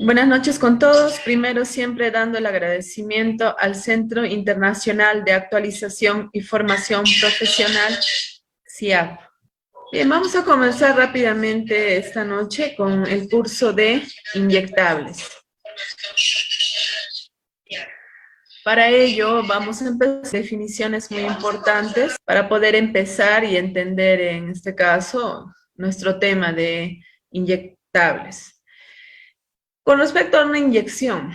Buenas noches con todos. Primero, siempre dando el agradecimiento al Centro Internacional de Actualización y Formación Profesional, CIAP. Bien, vamos a comenzar rápidamente esta noche con el curso de inyectables. Para ello, vamos a empezar definiciones muy importantes para poder empezar y entender, en este caso, nuestro tema de inyectables. Con respecto a una inyección,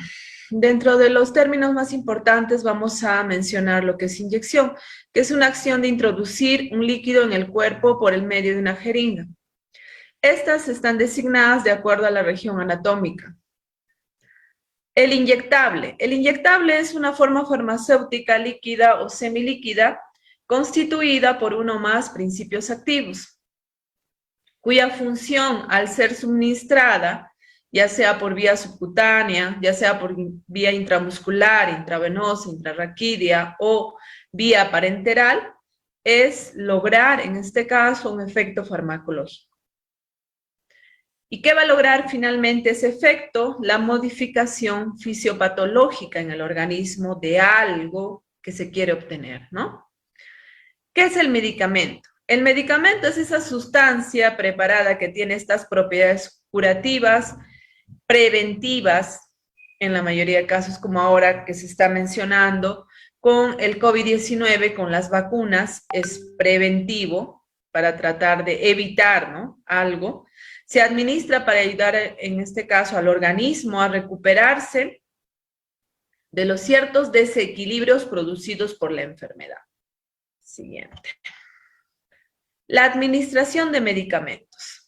dentro de los términos más importantes vamos a mencionar lo que es inyección, que es una acción de introducir un líquido en el cuerpo por el medio de una jeringa. Estas están designadas de acuerdo a la región anatómica. El inyectable. El inyectable es una forma farmacéutica líquida o semilíquida constituida por uno o más principios activos, cuya función, al ser suministrada, ya sea por vía subcutánea, ya sea por vía intramuscular, intravenosa, intrarraquídea o vía parenteral, es lograr, en este caso, un efecto farmacológico. ¿Y qué va a lograr finalmente ese efecto? La modificación fisiopatológica en el organismo de algo que se quiere obtener, ¿no? ¿Qué es el medicamento? El medicamento es esa sustancia preparada que tiene estas propiedades curativas, preventivas, en la mayoría de casos, como ahora que se está mencionando, con el COVID-19, con las vacunas, es preventivo para tratar de evitar, ¿no?, algo. Se administra para ayudar, en este caso, al organismo a recuperarse de los ciertos desequilibrios producidos por la enfermedad. Siguiente. La administración de medicamentos.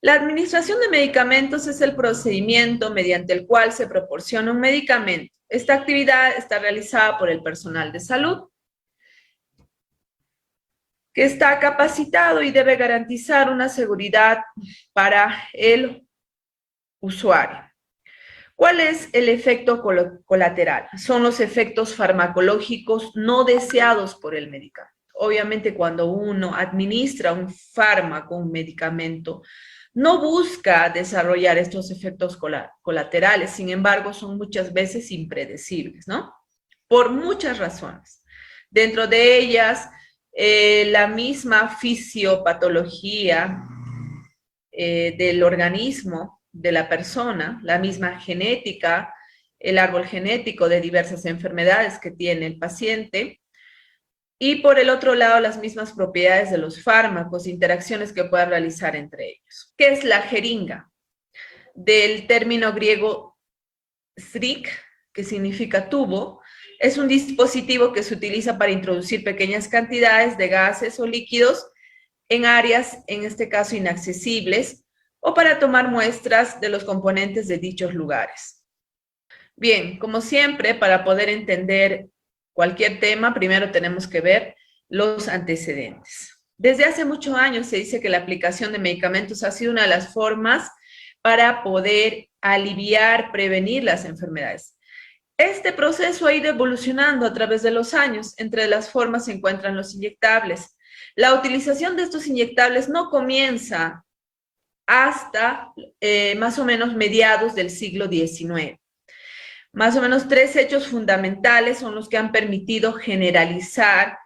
La administración de medicamentos es el procedimiento mediante el cual se proporciona un medicamento. Esta actividad está realizada por el personal de salud, que está capacitado y debe garantizar una seguridad para el usuario. ¿Cuál es el efecto colateral? Son los efectos farmacológicos no deseados por el medicamento. Obviamente, cuando uno administra un fármaco, un medicamento, no busca desarrollar estos efectos colaterales, sin embargo, son muchas veces impredecibles, ¿no? Por muchas razones. Dentro de ellas, la misma fisiopatología del organismo de la persona, la misma genética, el árbol genético de diversas enfermedades que tiene el paciente, y por el otro lado, las mismas propiedades de los fármacos, interacciones que puedan realizar entre ellos. ¿Qué es la jeringa? Del término griego strik, que significa tubo, es un dispositivo que se utiliza para introducir pequeñas cantidades de gases o líquidos en áreas, en este caso, inaccesibles, o para tomar muestras de los componentes de dichos lugares. Bien, como siempre, para poder entender cualquier tema, primero tenemos que ver los antecedentes. Desde hace muchos años se dice que la aplicación de medicamentos ha sido una de las formas para poder aliviar, prevenir las enfermedades. Este proceso ha ido evolucionando a través de los años. Entre las formas se encuentran los inyectables. La utilización de estos inyectables no comienza hasta más o menos mediados del siglo XIX. Más o menos 3 hechos fundamentales son los que han permitido generalizar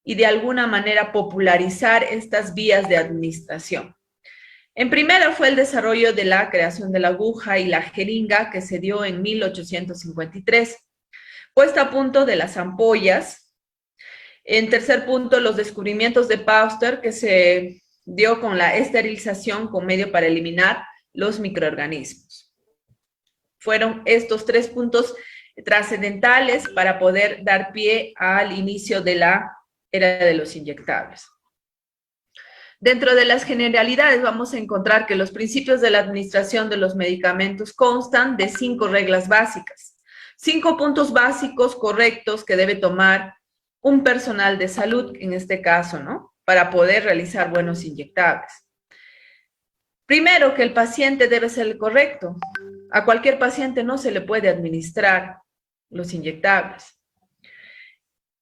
y de alguna manera popularizar estas vías de administración. En primera fue el desarrollo de la creación de la aguja y la jeringa, que se dio en 1853. Puesta a punto de las ampollas. En tercer punto, los descubrimientos de Pasteur, que se dio con la esterilización con medio para eliminar los microorganismos. Fueron estos 3 puntos trascendentales para poder dar pie al inicio de la era de los inyectables. Dentro de las generalidades vamos a encontrar que los principios de la administración de los medicamentos constan de 5 reglas básicas, 5 puntos básicos correctos que debe tomar un personal de salud, en este caso, ¿no?, para poder realizar buenos inyectables. Primero, que el paciente debe ser el correcto. A cualquier paciente no se le puede administrar los inyectables.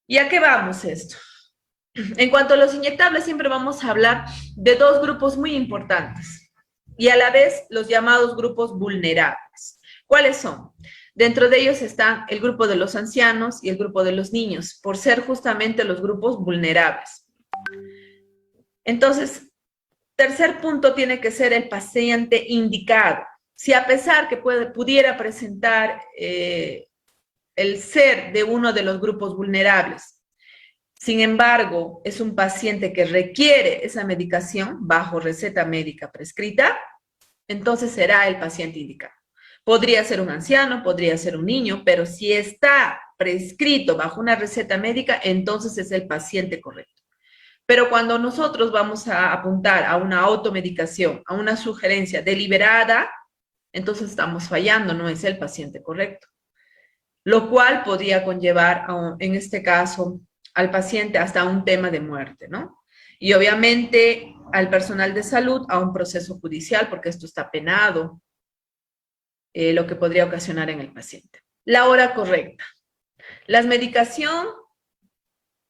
¿Y a qué vamos esto? En cuanto a los inyectables, siempre vamos a hablar de 2 grupos muy importantes. y a la vez los llamados grupos vulnerables. ¿Cuáles son? Dentro de ellos están el grupo de los ancianos y el grupo de los niños, por ser justamente los grupos vulnerables. Entonces, tercer punto tiene que ser el paciente indicado. Si a pesar que pudiera presentar el ser de uno de los grupos vulnerables, sin embargo, es un paciente que requiere esa medicación bajo receta médica prescrita, entonces será el paciente indicado. Podría ser un anciano, podría ser un niño, pero si está prescrito bajo una receta médica, entonces es el paciente correcto. Pero cuando nosotros vamos a apuntar a una automedicación, a una sugerencia deliberada, entonces estamos fallando, no es el paciente correcto. Lo cual podría conllevar, en este caso, al paciente hasta un tema de muerte, ¿no? Y obviamente al personal de salud a un proceso judicial, porque esto está penado, lo que podría ocasionar en el paciente. La hora correcta. Las medicaciones,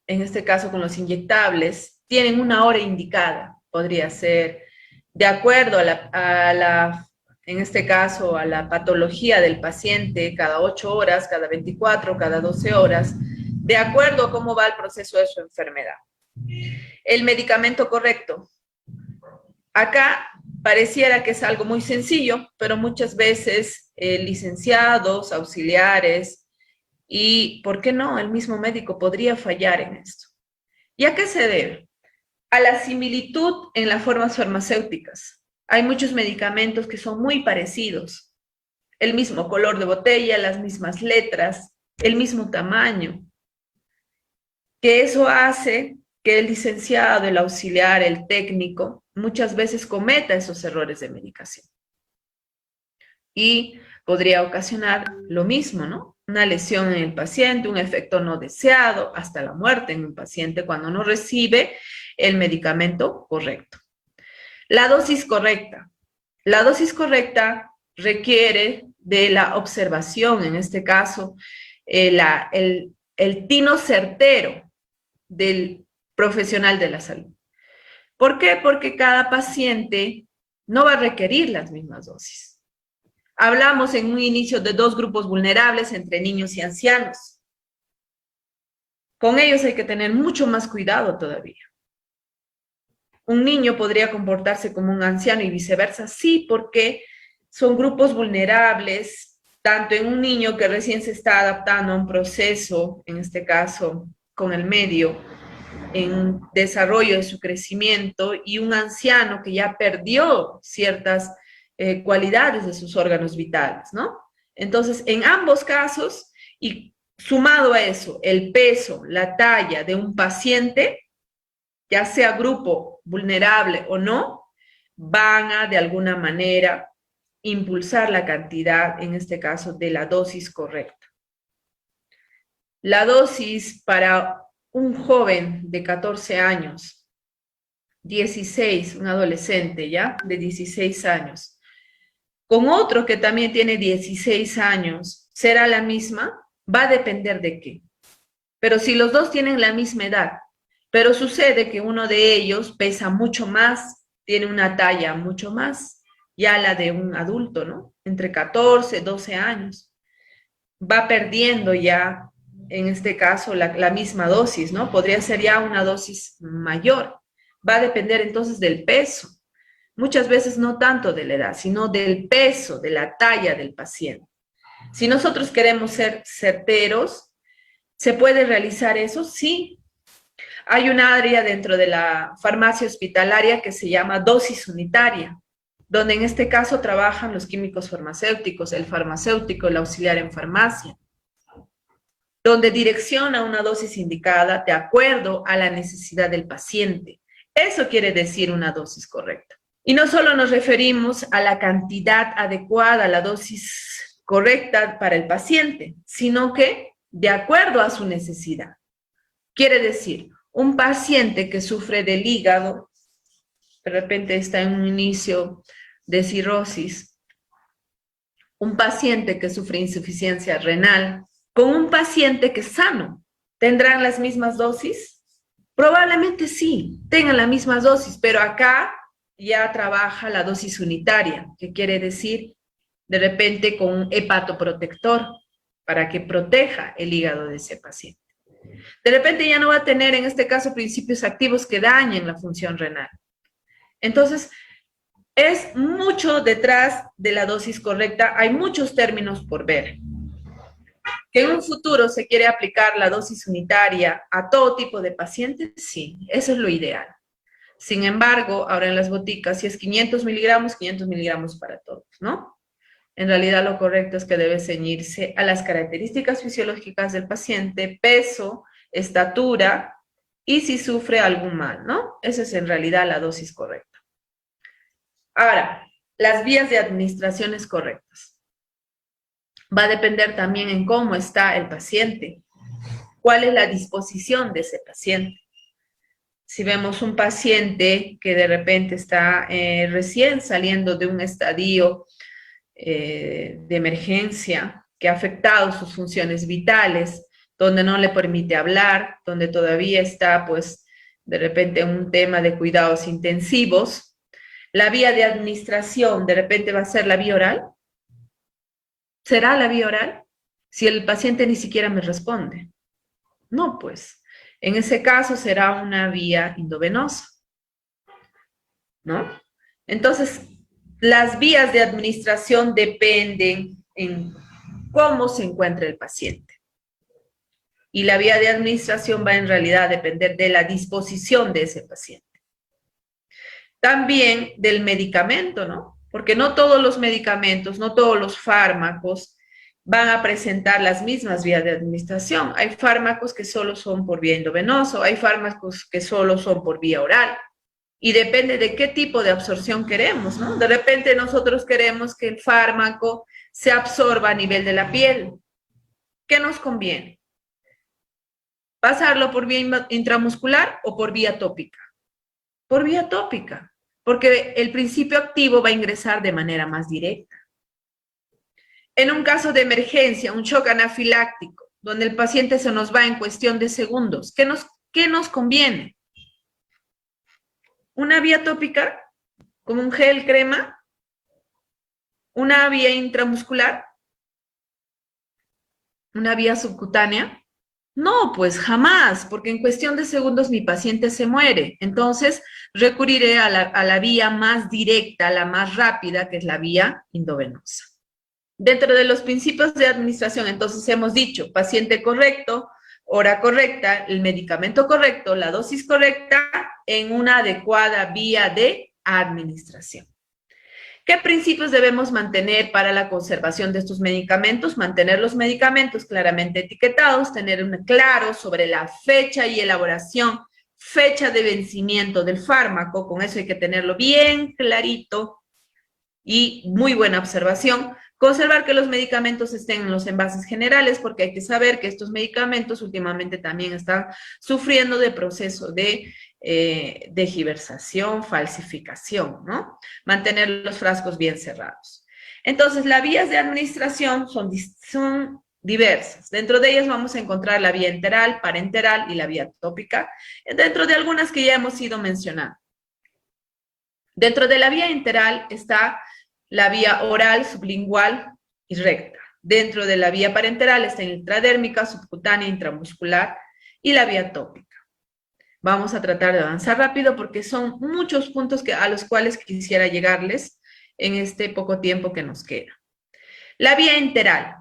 en este caso con los inyectables, tienen una hora indicada. Podría ser de acuerdo en este caso, a la patología del paciente, cada 8 horas, cada 24, cada 12 horas, de acuerdo a cómo va el proceso de su enfermedad. El medicamento correcto. Acá pareciera que es algo muy sencillo, pero muchas veces licenciados, auxiliares y, ¿por qué no?, el mismo médico podría fallar en esto. ¿Y a qué se debe? A la similitud en las formas farmacéuticas. Hay muchos medicamentos que son muy parecidos. El mismo color de botella, las mismas letras, el mismo tamaño. Que eso hace que el licenciado, el auxiliar, el técnico, muchas veces cometa esos errores de medicación. Y podría ocasionar lo mismo, ¿no? Una lesión en el paciente, un efecto no deseado, hasta la muerte en un paciente cuando no recibe el medicamento correcto. La dosis correcta. La dosis correcta requiere de la observación, en este caso, el tino certero del profesional de la salud. ¿Por qué? Porque cada paciente no va a requerir las mismas dosis. Hablamos en un inicio de 2 grupos vulnerables entre niños y ancianos. Con ellos hay que tener mucho más cuidado todavía. Un niño podría comportarse como un anciano y viceversa, sí, porque son grupos vulnerables, tanto en un niño que recién se está adaptando a un proceso, en este caso con el medio, en desarrollo de su crecimiento, y un anciano que ya perdió ciertas cualidades de sus órganos vitales, ¿no? Entonces, en ambos casos, y sumado a eso, el peso, la talla de un paciente, ya sea grupo vulnerable o no, van a de alguna manera impulsar la cantidad, en este caso, de la dosis correcta. La dosis para un joven de 14 años, 16, un adolescente ya, de 16 años, con otro que también tiene 16 años, ¿será la misma? Va a depender de qué. Pero si los dos tienen la misma edad, pero sucede que uno de ellos pesa mucho más, tiene una talla mucho más, ya la de un adulto, ¿no? Entre 14, 12 años. Va perdiendo ya, en este caso, la misma dosis, ¿no? Podría ser ya una dosis mayor. Va a depender entonces del peso. Muchas veces no tanto de la edad, sino del peso, de la talla del paciente. Si nosotros queremos ser certeros, ¿se puede realizar eso? Sí. Hay un área dentro de la farmacia hospitalaria que se llama dosis unitaria, donde en este caso trabajan los químicos farmacéuticos, el farmacéutico, el auxiliar en farmacia, donde direcciona una dosis indicada de acuerdo a la necesidad del paciente. Eso quiere decir una dosis correcta. Y no solo nos referimos a la cantidad adecuada, a la dosis correcta para el paciente, sino que de acuerdo a su necesidad. Quiere decir, un paciente que sufre del hígado, de repente está en un inicio de cirrosis, un paciente que sufre insuficiencia renal, con un paciente que es sano, ¿tendrán las mismas dosis? Probablemente sí, tengan las mismas dosis, pero acá ya trabaja la dosis unitaria, que quiere decir de repente con un hepatoprotector para que proteja el hígado de ese paciente. De repente ya no va a tener, en este caso, principios activos que dañen la función renal. Entonces, es mucho detrás de la dosis correcta, hay muchos términos por ver. ¿Que en un futuro se quiere aplicar la dosis unitaria a todo tipo de pacientes? Sí, eso es lo ideal. Sin embargo, ahora en las boticas, si es 500 miligramos para todos, ¿no? En realidad lo correcto es que debe ceñirse a las características fisiológicas del paciente, peso, estatura y si sufre algún mal, ¿no? Esa es en realidad la dosis correcta. Ahora, las vías de administraciones correctas. Va a depender también en cómo está el paciente, cuál es la disposición de ese paciente. Si vemos un paciente que de repente está recién saliendo de un estadio de emergencia que ha afectado sus funciones vitales, donde no le permite hablar, donde todavía está, pues, de repente un tema de cuidados intensivos, la vía de administración de repente va a ser la vía oral. ¿Será la vía oral? Si el paciente ni siquiera me responde. No, pues, en ese caso será una vía endovenosa, ¿no? Entonces, las vías de administración dependen en cómo se encuentra el paciente. Y la vía de administración va en realidad a depender de la disposición de ese paciente. También del medicamento, ¿no? Porque no todos los medicamentos, no todos los fármacos van a presentar las mismas vías de administración. Hay fármacos que solo son por vía endovenosa, hay fármacos que solo son por vía oral. Y depende de qué tipo de absorción queremos, ¿no? De repente nosotros queremos que el fármaco se absorba a nivel de la piel. ¿Qué nos conviene? ¿Pasarlo por vía intramuscular o por vía tópica? Por vía tópica, porque el principio activo va a ingresar de manera más directa. En un caso de emergencia, un shock anafiláctico, donde el paciente se nos va en cuestión de segundos, ¿qué nos conviene? ¿Una vía tópica, como un gel crema? ¿Una vía intramuscular? ¿Una vía subcutánea? No, pues jamás, porque en cuestión de segundos mi paciente se muere. Entonces, recurriré a la vía más directa, la más rápida, que es la vía endovenosa. Dentro de los principios de administración, entonces hemos dicho, paciente correcto, hora correcta, el medicamento correcto, la dosis correcta, en una adecuada vía de administración. ¿Qué principios debemos mantener para la conservación de estos medicamentos? Mantener los medicamentos claramente etiquetados, tener un claro sobre la fecha y elaboración, fecha de vencimiento del fármaco, con eso hay que tenerlo bien clarito y muy buena observación. Conservar que los medicamentos estén en los envases generales, porque hay que saber que estos medicamentos últimamente también están sufriendo de proceso de tergiversación, falsificación, ¿no? Mantener los frascos bien cerrados. Entonces, las vías de administración son diversas. Dentro de ellas vamos a encontrar la vía enteral, parenteral y la vía tópica, dentro de algunas que ya hemos ido mencionando. Dentro de la vía enteral está la vía oral, sublingual y recta. Dentro de la vía parenteral está intradérmica, subcutánea, intramuscular y la vía tópica. Vamos a tratar de avanzar rápido porque son muchos puntos a los cuales quisiera llegarles en este poco tiempo que nos queda. La vía enteral.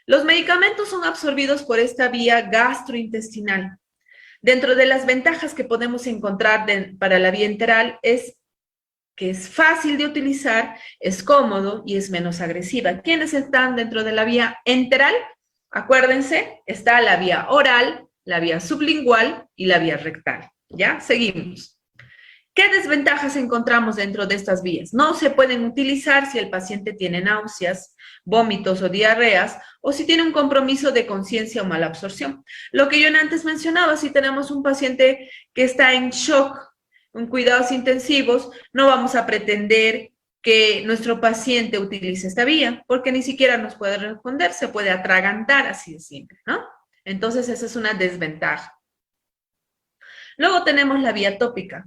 Los medicamentos son absorbidos por esta vía gastrointestinal. Dentro de las ventajas que podemos encontrar para la vía enteral es que es fácil de utilizar, es cómodo y es menos agresiva. ¿Quiénes están dentro de la vía enteral? Acuérdense, está la vía oral, la vía sublingual y la vía rectal. ¿Ya? Seguimos. ¿Qué desventajas encontramos dentro de estas vías? No se pueden utilizar si el paciente tiene náuseas, vómitos o diarreas, o si tiene un compromiso de conciencia o mala absorción. Lo que yo antes mencionaba, si tenemos un paciente que está en shock, en cuidados intensivos, no vamos a pretender que nuestro paciente utilice esta vía, porque ni siquiera nos puede responder, se puede atragantar, así de simple, ¿no? Entonces, esa es una desventaja. Luego tenemos la vía tópica.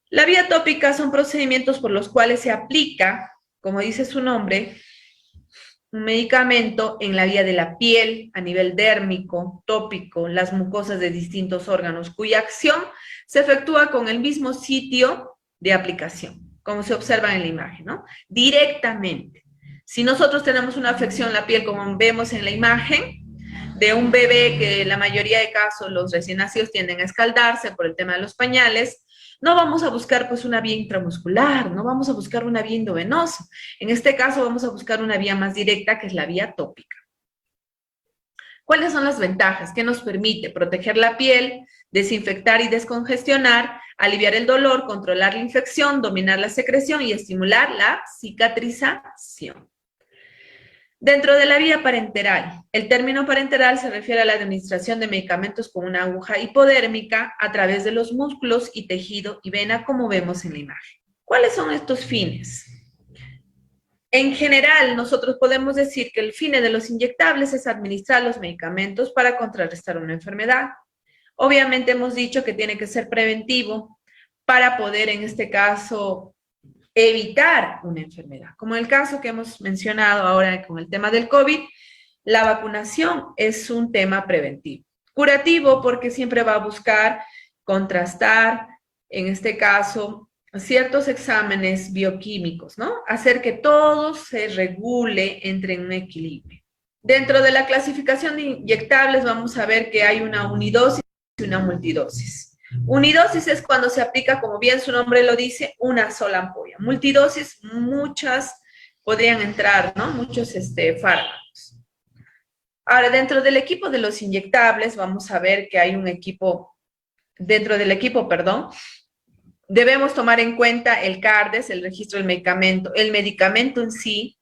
La vía tópica son procedimientos por los cuales se aplica, como dice su nombre, un medicamento en la vía de la piel, a nivel dérmico, tópico, las mucosas de distintos órganos, cuya acción se efectúa con el mismo sitio de aplicación, como se observa en la imagen, ¿no? Directamente. Si nosotros tenemos una afección en la piel, como vemos en la imagen, de un bebé que la mayoría de casos los recién nacidos tienden a escaldarse por el tema de los pañales, no vamos a buscar pues una vía intramuscular, no vamos a buscar una vía endovenosa. En este caso vamos a buscar una vía más directa, que es la vía tópica. ¿Cuáles son las ventajas? ¿Qué nos permite? Proteger la piel, desinfectar y descongestionar, aliviar el dolor, controlar la infección, dominar la secreción y estimular la cicatrización. Dentro de la vía parenteral, el término parenteral se refiere a la administración de medicamentos con una aguja hipodérmica a través de los músculos y tejido y vena, como vemos en la imagen. ¿Cuáles son estos fines? En general, nosotros podemos decir que el fin de los inyectables es administrar los medicamentos para contrarrestar una enfermedad. Obviamente hemos dicho que tiene que ser preventivo para poder, en este caso, evitar una enfermedad. Como el caso que hemos mencionado ahora con el tema del COVID, la vacunación es un tema preventivo. Curativo porque siempre va a buscar contrastar, en este caso, ciertos exámenes bioquímicos, ¿no? Hacer que todo se regule, entre en un equilibrio. Dentro de la clasificación de inyectables vamos a ver que hay una unidosis y una multidosis. Unidosis es cuando se aplica, como bien su nombre lo dice, una sola ampolla. Multidosis, muchas podrían entrar, ¿no? Muchos fármacos. Ahora, dentro del equipo de los inyectables, vamos a ver que hay un equipo, dentro del equipo, perdón, debemos tomar en cuenta el CARDES, el registro del medicamento, el medicamento en sí,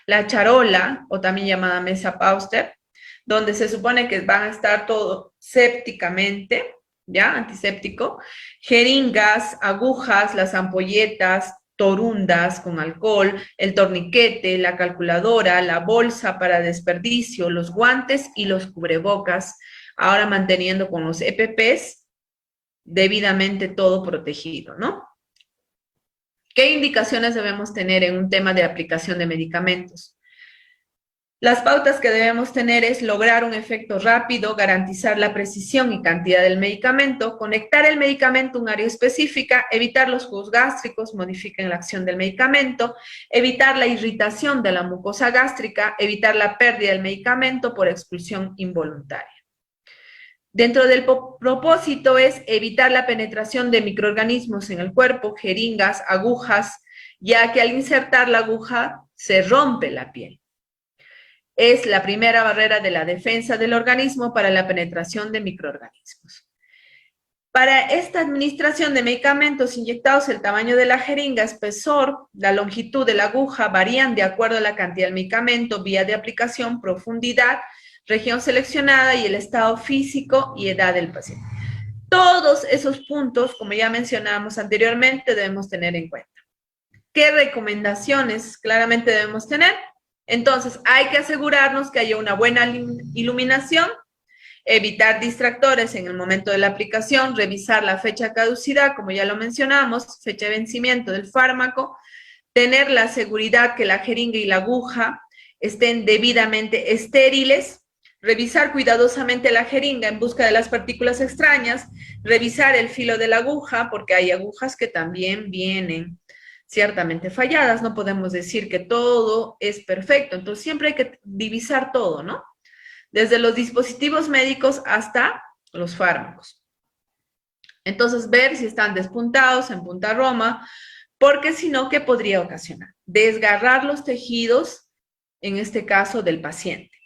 la charola, o también llamada mesa Pauster, donde se supone que van a estar todo sépticamente, ¿ya? Antiséptico, jeringas, agujas, las ampolletas, torundas con alcohol, el torniquete, la calculadora, la bolsa para desperdicio, los guantes y los cubrebocas, ahora manteniendo con los EPPs debidamente todo protegido, ¿no? ¿Qué indicaciones debemos tener en un tema de aplicación de medicamentos? Las pautas que debemos tener es lograr un efecto rápido, garantizar la precisión y cantidad del medicamento, conectar el medicamento a un área específica, evitar los jugos gástricos, modifiquen la acción del medicamento, evitar la irritación de la mucosa gástrica, evitar la pérdida del medicamento por expulsión involuntaria. Dentro del propósito es evitar la penetración de microorganismos en el cuerpo, jeringas, agujas, ya que al insertar la aguja se rompe la piel. Es la primera barrera de la defensa del organismo para la penetración de microorganismos. Para esta administración de medicamentos inyectados, el tamaño de la jeringa, espesor, la longitud de la aguja varían de acuerdo a la cantidad del medicamento, vía de aplicación, profundidad, región seleccionada y el estado físico y edad del paciente. Todos esos puntos, como ya mencionamos anteriormente, debemos tener en cuenta. ¿Qué recomendaciones claramente debemos tener? Entonces, hay que asegurarnos que haya una buena iluminación, evitar distractores en el momento de la aplicación, revisar la fecha de caducidad, como ya lo mencionamos, fecha de vencimiento del fármaco, tener la seguridad que la jeringa y la aguja estén debidamente estériles, revisar cuidadosamente la jeringa en busca de las partículas extrañas, revisar el filo de la aguja, porque hay agujas que también vienen ciertamente falladas, no podemos decir que todo es perfecto, entonces siempre hay que divisar todo, ¿no? Desde los dispositivos médicos hasta los fármacos. Entonces, ver si están despuntados en punta roma, porque si no, ¿qué podría ocasionar? Desgarrar los tejidos, en este caso, del paciente.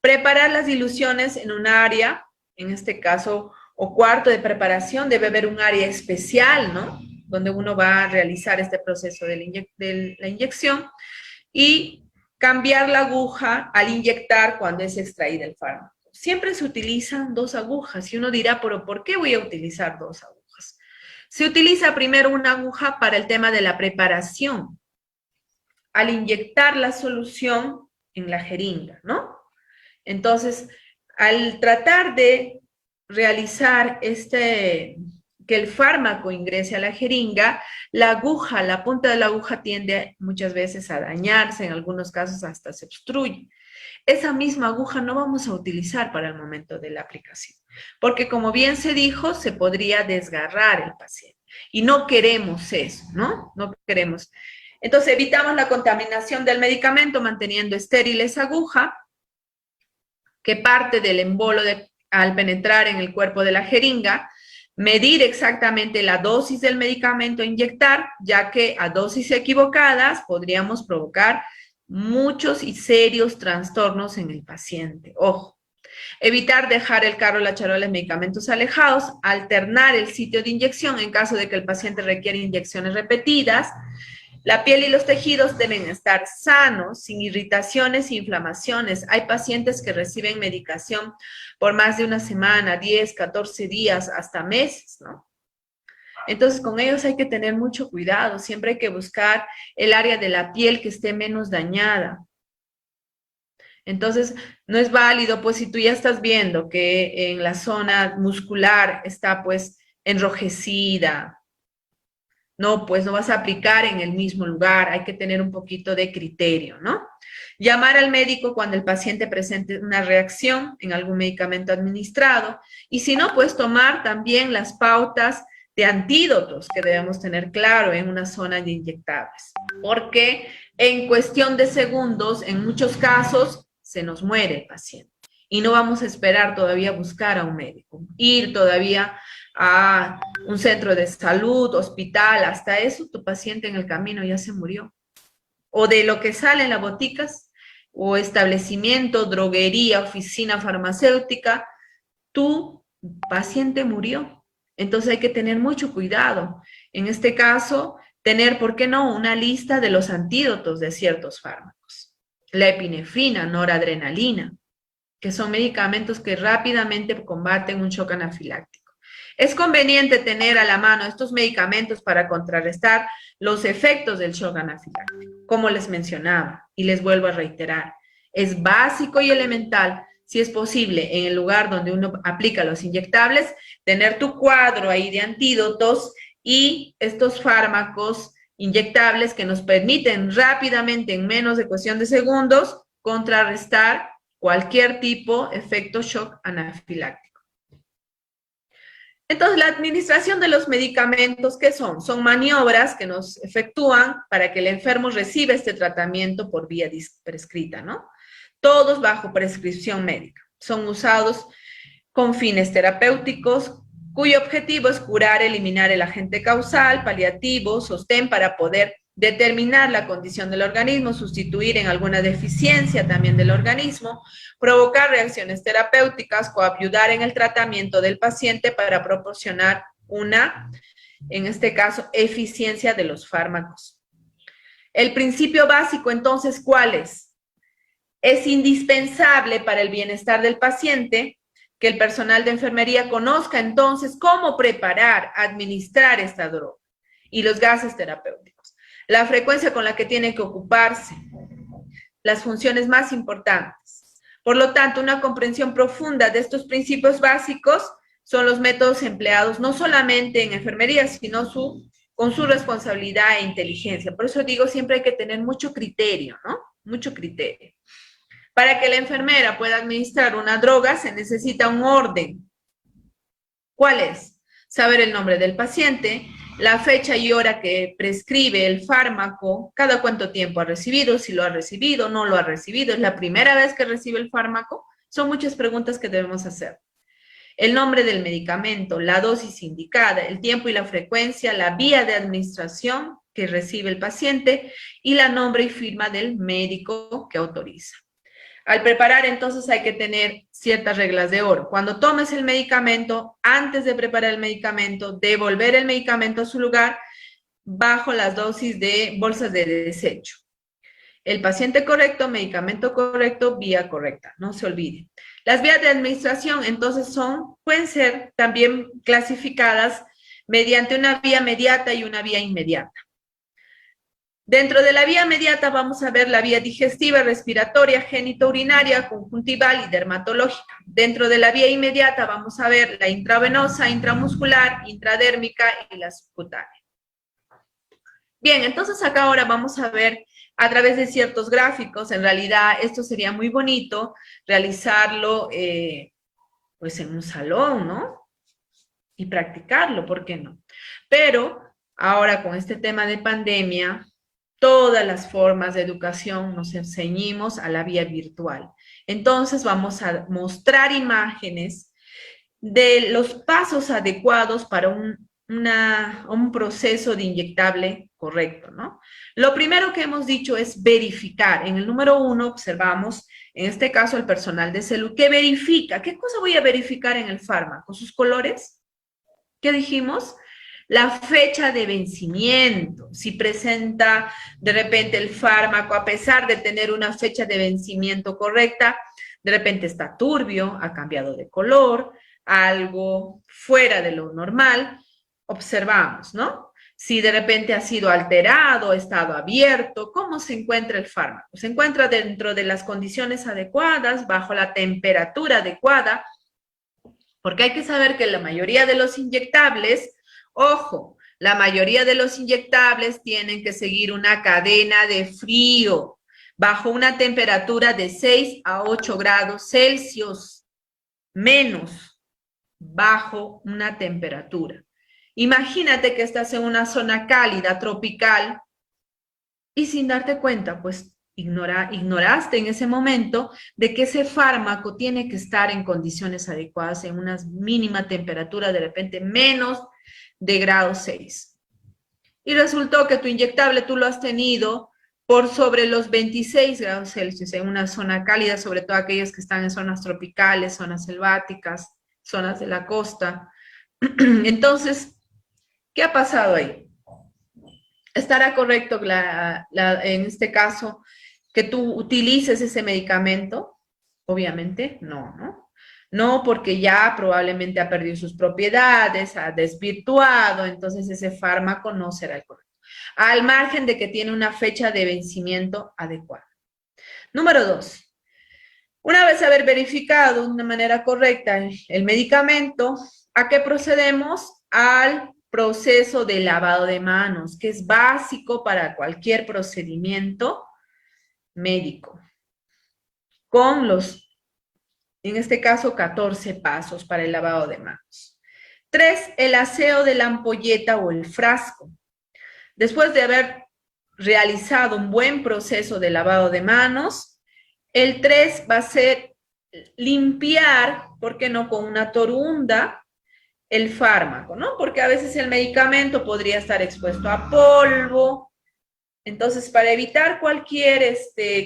Preparar las diluciones en un área, en este caso, o cuarto de preparación, debe haber un área especial, ¿no? Donde uno va a realizar este proceso de la inyección y cambiar la aguja al inyectar cuando es extraída el fármaco. Siempre se utilizan dos agujas y uno dirá, pero ¿por qué voy a utilizar dos agujas? Se utiliza primero una aguja para el tema de la preparación, al inyectar la solución en la jeringa, ¿no? Entonces, al tratar de realizar que el fármaco ingrese a la jeringa, la punta de la aguja tiende muchas veces a dañarse, en algunos casos hasta se obstruye. Esa misma aguja no vamos a utilizar para el momento de la aplicación, porque como bien se dijo, se podría desgarrar el paciente. Y no queremos eso, ¿no? No queremos. Entonces evitamos la contaminación del medicamento manteniendo estéril esa aguja, que parte del embolo al penetrar en el cuerpo de la jeringa, medir exactamente la dosis del medicamento a inyectar, ya que a dosis equivocadas podríamos provocar muchos y serios trastornos en el paciente. Ojo, evitar dejar el carro, la charola de medicamentos alejados, alternar el sitio de inyección en caso de que el paciente requiera inyecciones repetidas. La piel y los tejidos deben estar sanos, sin irritaciones e inflamaciones. Hay pacientes que reciben medicación por más de una semana, 10, 14 días, hasta meses, ¿no? Entonces, con ellos hay que tener mucho cuidado. Siempre hay que buscar el área de la piel que esté menos dañada. Entonces, no es válido, pues, si tú ya estás viendo que en la zona muscular está, pues, enrojecida, no, pues no vas a aplicar en el mismo lugar, hay que tener un poquito de criterio, ¿no? Llamar al médico cuando el paciente presente una reacción en algún medicamento administrado y si no, pues tomar también las pautas de antídotos que debemos tener claro en una zona de inyectables, porque en cuestión de segundos, en muchos casos, se nos muere el paciente y no vamos a esperar todavía buscar a un médico, ir todavía a un centro de salud, hospital, hasta eso tu paciente en el camino ya se murió. O de lo que sale en las boticas, o establecimiento, droguería, oficina farmacéutica, tu paciente murió. Entonces hay que tener mucho cuidado. En este caso, tener, ¿por qué no?, una lista de los antídotos de ciertos fármacos. La epinefrina, noradrenalina, que son medicamentos que rápidamente combaten un shock anafiláctico. Es conveniente tener a la mano estos medicamentos para contrarrestar los efectos del shock anafiláctico, como les mencionaba, y les vuelvo a reiterar, es básico y elemental, si es posible, en el lugar donde uno aplica los inyectables, tener tu cuadro ahí de antídotos y estos fármacos inyectables que nos permiten rápidamente, en menos de cuestión de segundos, contrarrestar cualquier tipo de efecto shock anafiláctico. Entonces, la administración de los medicamentos, ¿qué son? Son maniobras que nos efectúan para que el enfermo reciba este tratamiento por vía prescrita, ¿no? Todos bajo prescripción médica. Son usados con fines terapéuticos, cuyo objetivo es curar, eliminar el agente causal, paliativo, sostén para poder determinar la condición del organismo, sustituir en alguna deficiencia también del organismo, provocar reacciones terapéuticas, coayudar en el tratamiento del paciente para proporcionar una, en este caso, eficiencia de los fármacos. El principio básico, entonces, ¿cuál es? Es indispensable para el bienestar del paciente que el personal de enfermería conozca entonces cómo preparar, administrar esta droga y los gases terapéuticos, la frecuencia con la que tiene que ocuparse, las funciones más importantes. Por lo tanto, una comprensión profunda de estos principios básicos son los métodos empleados no solamente en enfermería, sino con su responsabilidad e inteligencia. Por eso digo, siempre hay que tener mucho criterio, ¿no? Mucho criterio. Para que la enfermera pueda administrar una droga se necesita un orden. ¿Cuál es? Saber el nombre del paciente, la fecha y hora que prescribe el fármaco, cada cuánto tiempo ha recibido, si lo ha recibido, no lo ha recibido, es la primera vez que recibe el fármaco. Son muchas preguntas que debemos hacer. El nombre del medicamento, la dosis indicada, el tiempo y la frecuencia, la vía de administración que recibe el paciente y la nombre y firma del médico que autoriza. Al preparar, entonces, hay que tener ciertas reglas de oro. Cuando tomes el medicamento, antes de preparar el medicamento, devolver el medicamento a su lugar bajo las dosis de bolsas de desecho. El paciente correcto, medicamento correcto, vía correcta, no se olvide. Las vías de administración, entonces, pueden ser también clasificadas mediante una vía mediata y una vía inmediata. Dentro de la vía mediata vamos a ver la vía digestiva, respiratoria, genitourinaria, conjuntival y dermatológica. Dentro de la vía inmediata vamos a ver la intravenosa, intramuscular, intradérmica y la subcutánea. Bien, entonces acá ahora vamos a ver a través de ciertos gráficos. En realidad esto sería muy bonito realizarlo pues en un salón, ¿no? Y practicarlo, ¿por qué no? Pero ahora con este tema de pandemia, todas las formas de educación nos ceñimos a la vía virtual. Entonces vamos a mostrar imágenes de los pasos adecuados para un proceso de inyectable correcto, ¿no? Lo primero que hemos dicho es verificar. En el número 1 observamos, en este caso, el personal de salud que verifica. ¿Qué cosa voy a verificar en el fármaco? ¿Sus colores? ¿Qué dijimos? La fecha de vencimiento. Si presenta de repente el fármaco, a pesar de tener una fecha de vencimiento correcta, de repente está turbio, ha cambiado de color, algo fuera de lo normal, observamos, ¿no? Si de repente ha sido alterado, ha estado abierto, ¿cómo se encuentra el fármaco? Se encuentra dentro de las condiciones adecuadas, bajo la temperatura adecuada, porque hay que saber que la mayoría de los inyectables, ojo, la mayoría de los inyectables tienen que seguir una cadena de frío bajo una temperatura de 6 a 8 grados Celsius, menos bajo una temperatura. Imagínate que estás en una zona cálida, tropical, y sin darte cuenta, pues ignoraste en ese momento de que ese fármaco tiene que estar en condiciones adecuadas, en una mínima temperatura, de repente menos de grado 6. Y resultó que tu inyectable tú lo has tenido por sobre los 26 grados Celsius en una zona cálida, sobre todo aquellos que están en zonas tropicales, zonas selváticas, zonas de la costa. Entonces, ¿qué ha pasado ahí? ¿Estará correcto en este caso que tú utilices ese medicamento? Obviamente, no, ¿no? No, porque ya probablemente ha perdido sus propiedades, ha desvirtuado, entonces ese fármaco no será el correcto. Al margen de que tiene una fecha de vencimiento adecuada. Número 2. Una vez haber verificado de una manera correcta el medicamento, ¿a qué procedemos? Al proceso de lavado de manos, que es básico para cualquier procedimiento médico, con los, en este caso, 14 pasos para el lavado de manos. 3, el aseo de la ampolleta o el frasco. Después de haber realizado un buen proceso de lavado de manos, el 3 va a ser limpiar, ¿por qué no?, con una torunda, el fármaco, ¿no? Porque a veces el medicamento podría estar expuesto a polvo. Entonces, para evitar cualquier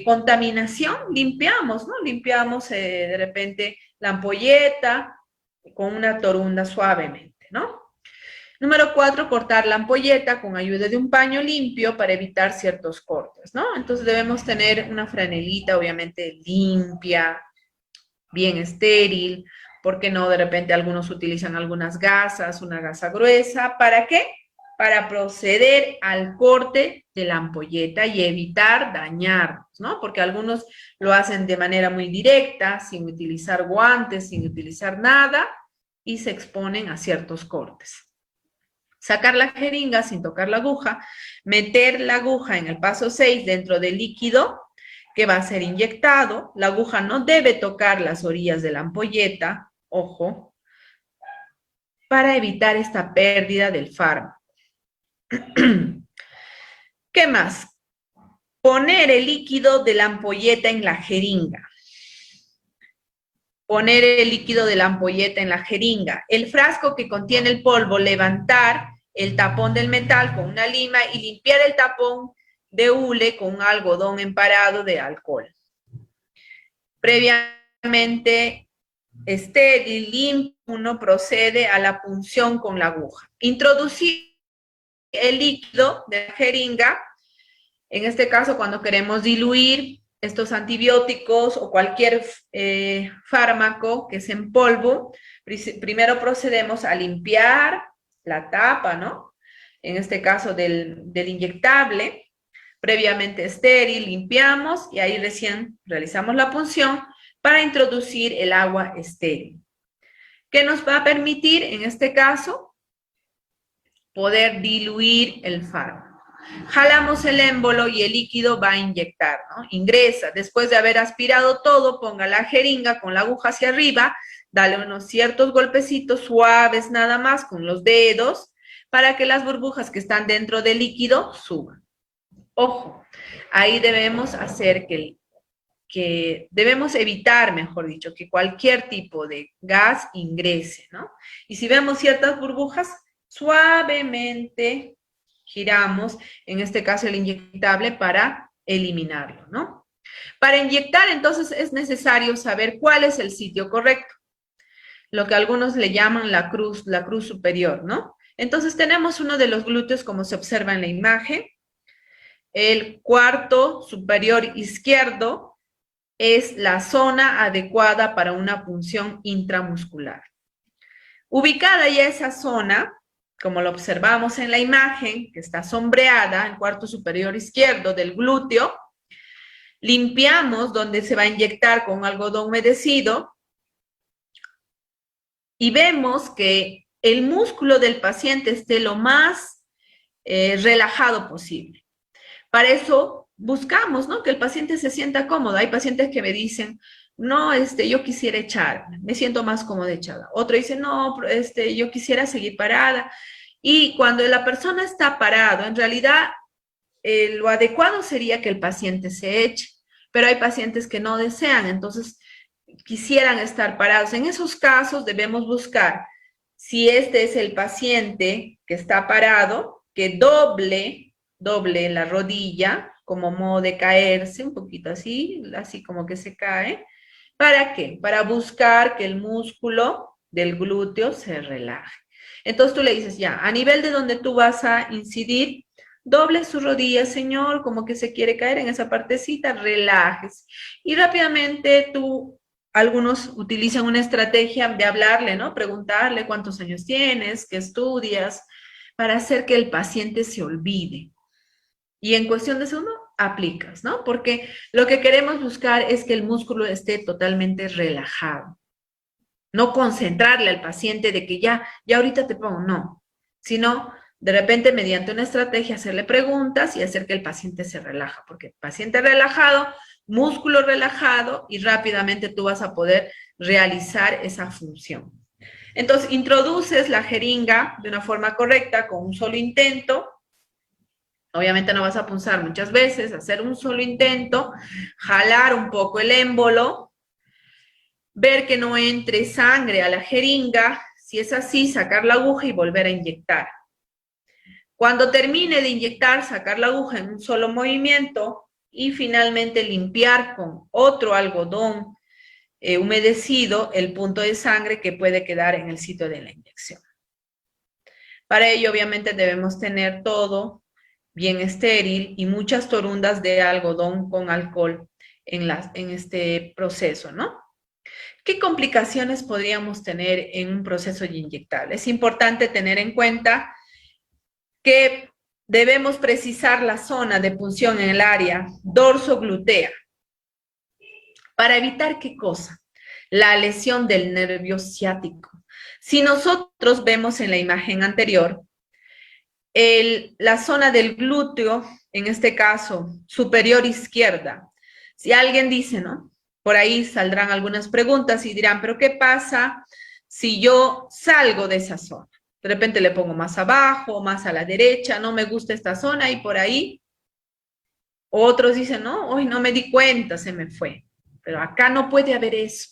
contaminación, limpiamos, ¿no? Limpiamos de repente la ampolleta con una torunda suavemente, ¿no? Número 4, cortar la ampolleta con ayuda de un paño limpio para evitar ciertos cortes, ¿no? Entonces debemos tener una franelita, obviamente, limpia, bien estéril. ¿Por qué no? De repente algunos utilizan algunas gasas, una gasa gruesa. ¿Para qué? Para proceder al corte de la ampolleta y evitar dañarnos, ¿no? Porque algunos lo hacen de manera muy directa, sin utilizar guantes, sin utilizar nada, y se exponen a ciertos cortes. Sacar la jeringa sin tocar la aguja, meter la aguja en el paso 6 dentro del líquido que va a ser inyectado. La aguja no debe tocar las orillas de la ampolleta, ojo, para evitar esta pérdida del fármaco. ¿Qué más? Poner el líquido de la ampolleta en la jeringa. Poner el líquido de la ampolleta en la jeringa. El frasco que contiene el polvo, levantar el tapón del metal con una lima y limpiar el tapón de hule con un algodón emparado de alcohol. Previamente estéril, limpio, uno procede a la punción con la aguja. Introducir el líquido de la jeringa, en este caso cuando queremos diluir estos antibióticos o cualquier fármaco que es en polvo, primero procedemos a limpiar la tapa, ¿no? En este caso del inyectable, previamente estéril, limpiamos y ahí recién realizamos la punción para introducir el agua estéril. ¿Qué nos va a permitir, en este caso, poder diluir el fármaco? Jalamos el émbolo y el líquido va a inyectar, ¿no? Ingresa. Después de haber aspirado todo, ponga la jeringa con la aguja hacia arriba, dale unos ciertos golpecitos suaves nada más con los dedos para que las burbujas que están dentro del líquido suban. Ojo, ahí debemos hacer debemos evitar, mejor dicho, que cualquier tipo de gas ingrese, ¿no? Y si vemos ciertas burbujas, suavemente giramos, en este caso el inyectable, para eliminarlo, ¿no? Para inyectar, entonces, es necesario saber cuál es el sitio correcto, lo que algunos le llaman la cruz superior, ¿no? Entonces, tenemos uno de los glúteos, como se observa en la imagen, el cuarto superior izquierdo es la zona adecuada para una punción intramuscular. Ubicada ya esa zona, como lo observamos en la imagen, que está sombreada, el cuarto superior izquierdo del glúteo, limpiamos donde se va a inyectar con algodón humedecido y vemos que el músculo del paciente esté lo más relajado posible. Para eso buscamos, ¿no?, que el paciente se sienta cómodo. Hay pacientes que me dicen, no, yo quisiera echarme, me siento más cómoda echada. Otro dice, no, yo quisiera seguir parada. Y cuando la persona está parado, en realidad lo adecuado sería que el paciente se eche, pero hay pacientes que no desean, entonces quisieran estar parados. En esos casos debemos buscar, si este es el paciente que está parado, que doble la rodilla, como modo de caerse, un poquito así como que se cae. ¿Para qué? Para buscar que el músculo del glúteo se relaje. Entonces tú le dices, ya, a nivel de donde tú vas a incidir, doble su rodilla, señor, como que se quiere caer en esa partecita, relajes. Y rápidamente algunos utilizan una estrategia de hablarle, ¿no? Preguntarle cuántos años tienes, qué estudias, para hacer que el paciente se olvide. Y en cuestión de segundo, aplicas, ¿no? Porque lo que queremos buscar es que el músculo esté totalmente relajado. No concentrarle al paciente de que ya ahorita te pongo, no. Sino, de repente, mediante una estrategia, hacerle preguntas y hacer que el paciente se relaja. Porque paciente relajado, músculo relajado y rápidamente tú vas a poder realizar esa función. Entonces, introduces la jeringa de una forma correcta con un solo intento. Obviamente no vas a punzar muchas veces, hacer un solo intento, jalar un poco el émbolo, ver que no entre sangre a la jeringa, si es así, sacar la aguja y volver a inyectar. Cuando termine de inyectar, sacar la aguja en un solo movimiento y finalmente limpiar con otro algodón humedecido el punto de sangre que puede quedar en el sitio de la inyección. Para ello, obviamente, debemos tener todo bien estéril y muchas torundas de algodón con alcohol en este proceso, ¿no? ¿Qué complicaciones podríamos tener en un proceso inyectable? Es importante tener en cuenta que debemos precisar la zona de punción en el área dorso-glutea. ¿Para evitar qué cosa? La lesión del nervio ciático. Si nosotros vemos en la imagen anterior, la zona del glúteo, en este caso, superior izquierda. Si alguien dice, ¿no? Por ahí saldrán algunas preguntas y dirán, ¿pero qué pasa si yo salgo de esa zona? De repente le pongo más abajo, más a la derecha, no me gusta esta zona y por ahí. Otros dicen, no, hoy no me di cuenta, se me fue. Pero acá no puede haber eso.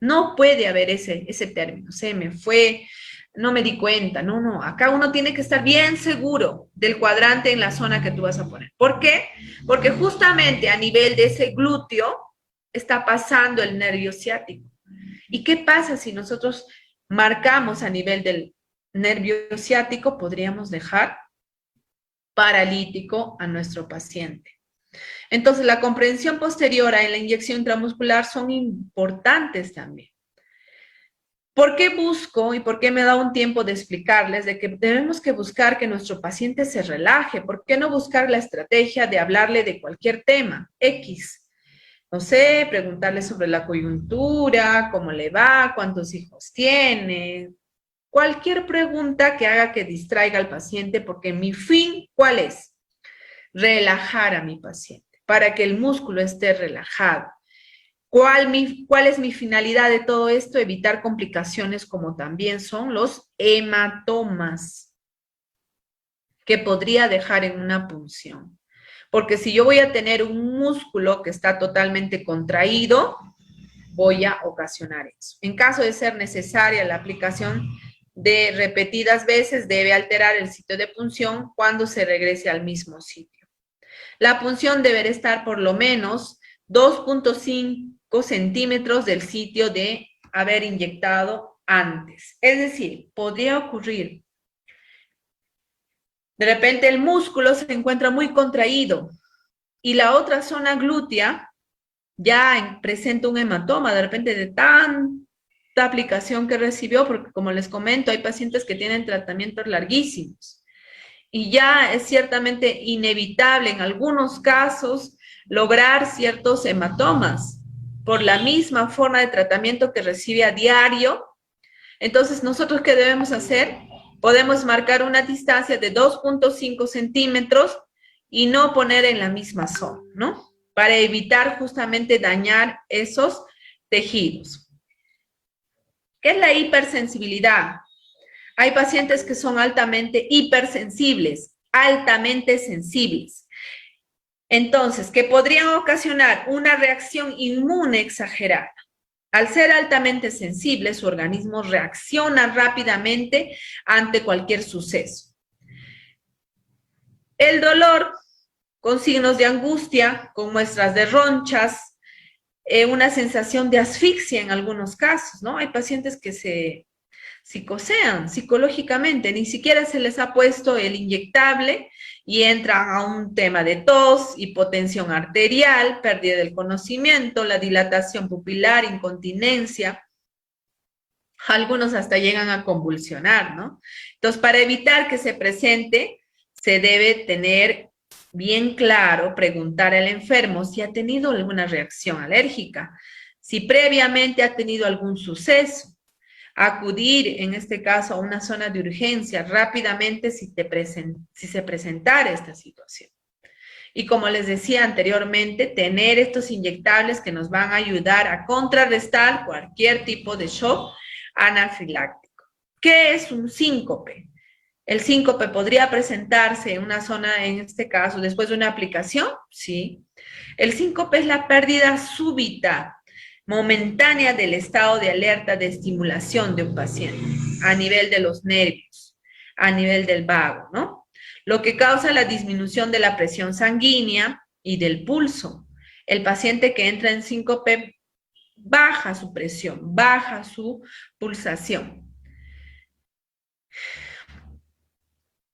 No puede haber ese término, se me fue, no me di cuenta, no, acá uno tiene que estar bien seguro del cuadrante en la zona que tú vas a poner. ¿Por qué? Porque justamente a nivel de ese glúteo está pasando el nervio ciático. ¿Y qué pasa si nosotros marcamos a nivel del nervio ciático? Podríamos dejar paralítico a nuestro paciente. Entonces, la comprensión posterior en la inyección intramuscular son importantes también. ¿Por qué busco y por qué me da un tiempo de explicarles de que debemos que buscar que nuestro paciente se relaje? ¿Por qué no buscar la estrategia de hablarle de cualquier tema? X. No sé, preguntarle sobre la coyuntura, cómo le va, cuántos hijos tiene. Cualquier pregunta que haga que distraiga al paciente, porque mi fin, ¿cuál es? Relajar a mi paciente, para que el músculo esté relajado. ¿Cuál es mi finalidad de todo esto? Evitar complicaciones como también son los hematomas que podría dejar en una punción. Porque si yo voy a tener un músculo que está totalmente contraído, voy a ocasionar eso. En caso de ser necesaria la aplicación de repetidas veces, debe alterar el sitio de punción cuando se regrese al mismo sitio. La punción deberá estar por lo menos 2.5 centímetros del sitio de haber inyectado antes. Es decir, podría ocurrir, de repente el músculo se encuentra muy contraído y la otra zona glútea ya presenta un hematoma, de repente de tanta aplicación que recibió, porque como les comento, hay pacientes que tienen tratamientos larguísimos. Y ya es ciertamente inevitable en algunos casos lograr ciertos hematomas por la misma forma de tratamiento que recibe a diario. Entonces, ¿nosotros qué debemos hacer? Podemos marcar una distancia de 2.5 centímetros y no poner en la misma zona, ¿no? Para evitar justamente dañar esos tejidos. ¿Qué es la hipersensibilidad? Hay pacientes que son altamente hipersensibles, altamente sensibles. Entonces, que podrían ocasionar una reacción inmune exagerada. Al ser altamente sensible, su organismo reacciona rápidamente ante cualquier suceso. El dolor con signos de angustia, con muestras de ronchas, una sensación de asfixia en algunos casos, ¿no? Hay pacientes que se psicosean psicológicamente, ni siquiera se les ha puesto el inyectable y entran a un tema de tos, hipotensión arterial, pérdida del conocimiento, la dilatación pupilar, incontinencia. Algunos hasta llegan a convulsionar, ¿no? Entonces, para evitar que se presente, se debe tener bien claro, preguntar al enfermo si ha tenido alguna reacción alérgica, si previamente ha tenido algún suceso, acudir, en este caso, a una zona de urgencia rápidamente si se presentara esta situación. Y como les decía anteriormente, tener estos inyectables que nos van a ayudar a contrarrestar cualquier tipo de shock anafiláctico. ¿Qué es un síncope? El síncope podría presentarse en una zona, en este caso, después de una aplicación, sí. El síncope es la pérdida súbita, momentánea del estado de alerta de estimulación de un paciente a nivel de los nervios, a nivel del vago, ¿no? Lo que causa la disminución de la presión sanguínea y del pulso. El paciente que entra en síncope baja su presión, baja su pulsación.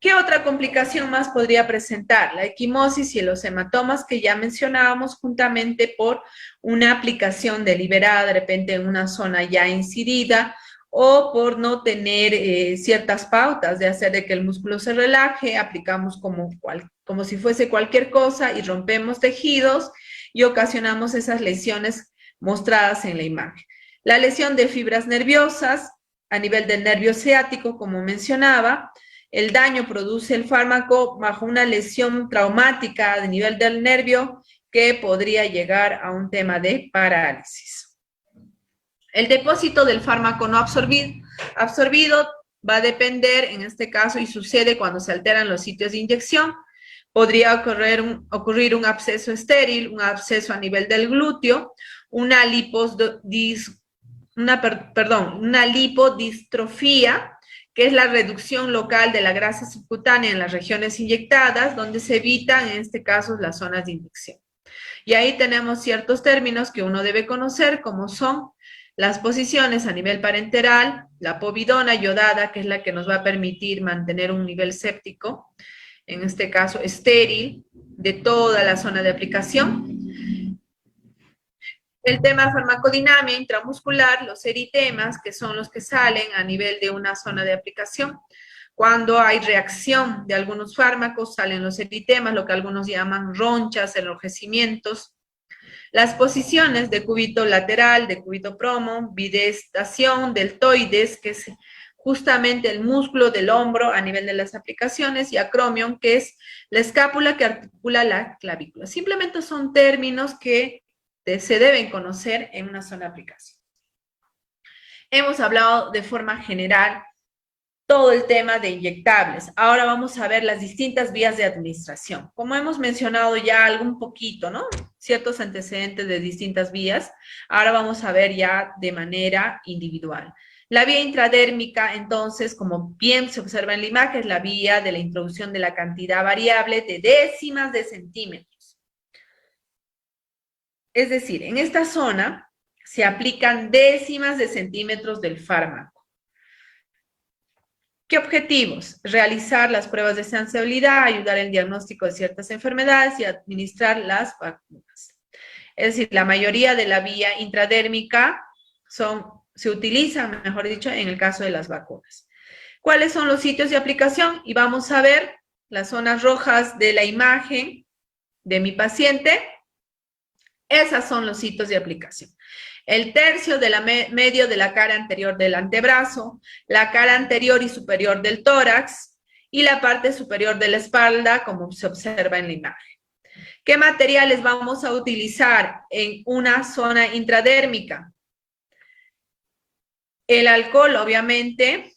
¿Qué otra complicación más podría presentar? La equimosis y los hematomas que ya mencionábamos juntamente por una aplicación deliberada de repente en una zona ya incidida o por no tener ciertas pautas de hacer de que el músculo se relaje, aplicamos como si fuese cualquier cosa y rompemos tejidos y ocasionamos esas lesiones mostradas en la imagen. La lesión de fibras nerviosas a nivel del nervio ciático, como mencionaba. El daño produce el fármaco bajo una lesión traumática a nivel del nervio que podría llegar a un tema de parálisis. El depósito del fármaco no absorbido va a depender, en este caso, y sucede cuando se alteran los sitios de inyección. Podría ocurrir un absceso estéril, un absceso a nivel del glúteo, una lipodistrofía, que es la reducción local de la grasa subcutánea en las regiones inyectadas, donde se evitan, en este caso, las zonas de inyección. Y ahí tenemos ciertos términos que uno debe conocer, como son las posiciones a nivel parenteral, la povidona yodada, que es la que nos va a permitir mantener un nivel séptico, en este caso estéril, de toda la zona de aplicación. El tema farmacodinámica intramuscular, los eritemas, que son los que salen a nivel de una zona de aplicación. Cuando hay reacción de algunos fármacos, salen los eritemas, lo que algunos llaman ronchas, enrojecimientos. Las posiciones de cúbito lateral, de cúbito promo, bidestación, deltoides, que es justamente el músculo del hombro a nivel de las aplicaciones, y acromion, que es la escápula que articula la clavícula. Simplemente son términos que se deben conocer en una sola aplicación. Hemos hablado de forma general todo el tema de inyectables. Ahora vamos a ver las distintas vías de administración. Como hemos mencionado ya algún poquito, ¿no? Ciertos antecedentes de distintas vías. Ahora vamos a ver ya de manera individual. La vía intradérmica, entonces, como bien se observa en la imagen, es la vía de la introducción de la cantidad variable de décimas de centímetros. Es decir, en esta zona se aplican décimas de centímetros del fármaco. ¿Qué objetivos? Realizar las pruebas de sensibilidad, ayudar en el diagnóstico de ciertas enfermedades y administrar las vacunas. Es decir, la mayoría de la vía intradérmica se utilizan, mejor dicho, en el caso de las vacunas. ¿Cuáles son los sitios de aplicación? Y vamos a ver las zonas rojas de la imagen de mi paciente. Esos son los sitios de aplicación. El tercio de medio de la cara anterior del antebrazo, la cara anterior y superior del tórax y la parte superior de la espalda, como se observa en la imagen. ¿Qué materiales vamos a utilizar en una zona intradérmica? El alcohol, obviamente,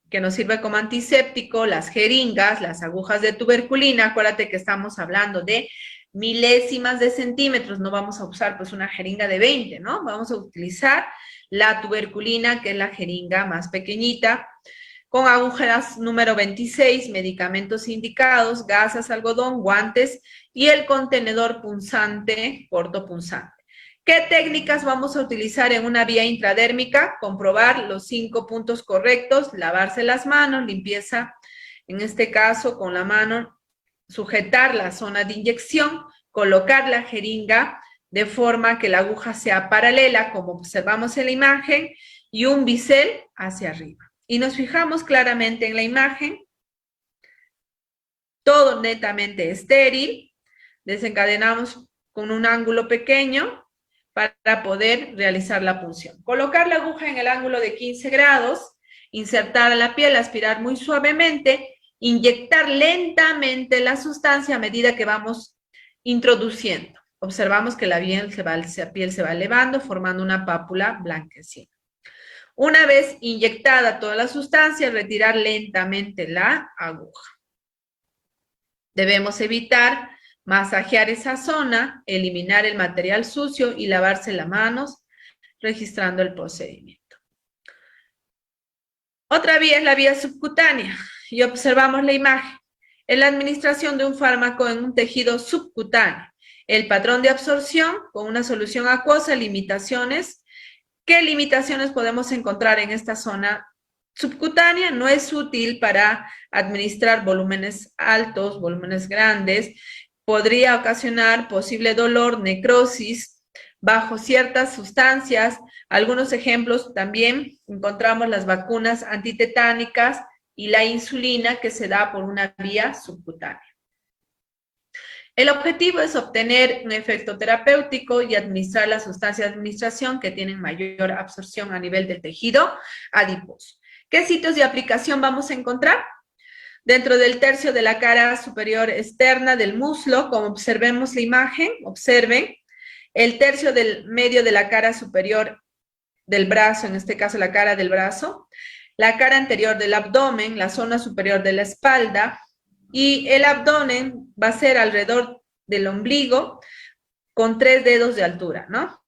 que nos sirve como antiséptico, las jeringas, las agujas de tuberculina. Acuérdate que estamos hablando de milésimas de centímetros, no vamos a usar pues una jeringa de 20, ¿no? Vamos a utilizar la tuberculina, que es la jeringa más pequeñita, con agujeras número 26, medicamentos indicados, gasas, algodón, guantes y el contenedor punzante, cortopunzante. ¿Qué técnicas vamos a utilizar en una vía intradérmica? Comprobar los 5 puntos correctos, lavarse las manos, limpieza, en este caso con la mano, sujetar la zona de inyección, colocar la jeringa de forma que la aguja sea paralela, como observamos en la imagen, y un bisel hacia arriba. Y nos fijamos claramente en la imagen, todo netamente estéril, desencadenamos con un ángulo pequeño para poder realizar la punción. Colocar la aguja en el ángulo de 15 grados, insertar a la piel, aspirar muy suavemente, inyectar lentamente la sustancia a medida que vamos introduciendo. Observamos que la piel se va elevando, formando una pápula blanquecina. Una vez inyectada toda la sustancia, retirar lentamente la aguja. Debemos evitar masajear esa zona, eliminar el material sucio y lavarse las manos, registrando el procedimiento. Otra vía es la vía subcutánea, y observamos la imagen. En la administración de un fármaco en un tejido subcutáneo, el patrón de absorción con una solución acuosa, limitaciones. ¿Qué limitaciones podemos encontrar en esta zona subcutánea? No es útil para administrar volúmenes altos, volúmenes grandes. Podría ocasionar posible dolor, necrosis, bajo ciertas sustancias. Algunos ejemplos también encontramos las vacunas antitetánicas y la insulina, que se da por una vía subcutánea. El objetivo es obtener un efecto terapéutico y administrar las sustancias de administración que tienen mayor absorción a nivel del tejido adiposo. ¿Qué sitios de aplicación vamos a encontrar? Dentro del tercio de la cara superior externa del muslo, como observemos la imagen, observen, el tercio del medio de la cara superior del brazo, en este caso la cara del brazo, la cara anterior del abdomen, la zona superior de la espalda, y el abdomen va a ser alrededor del ombligo con 3 dedos de altura, ¿no?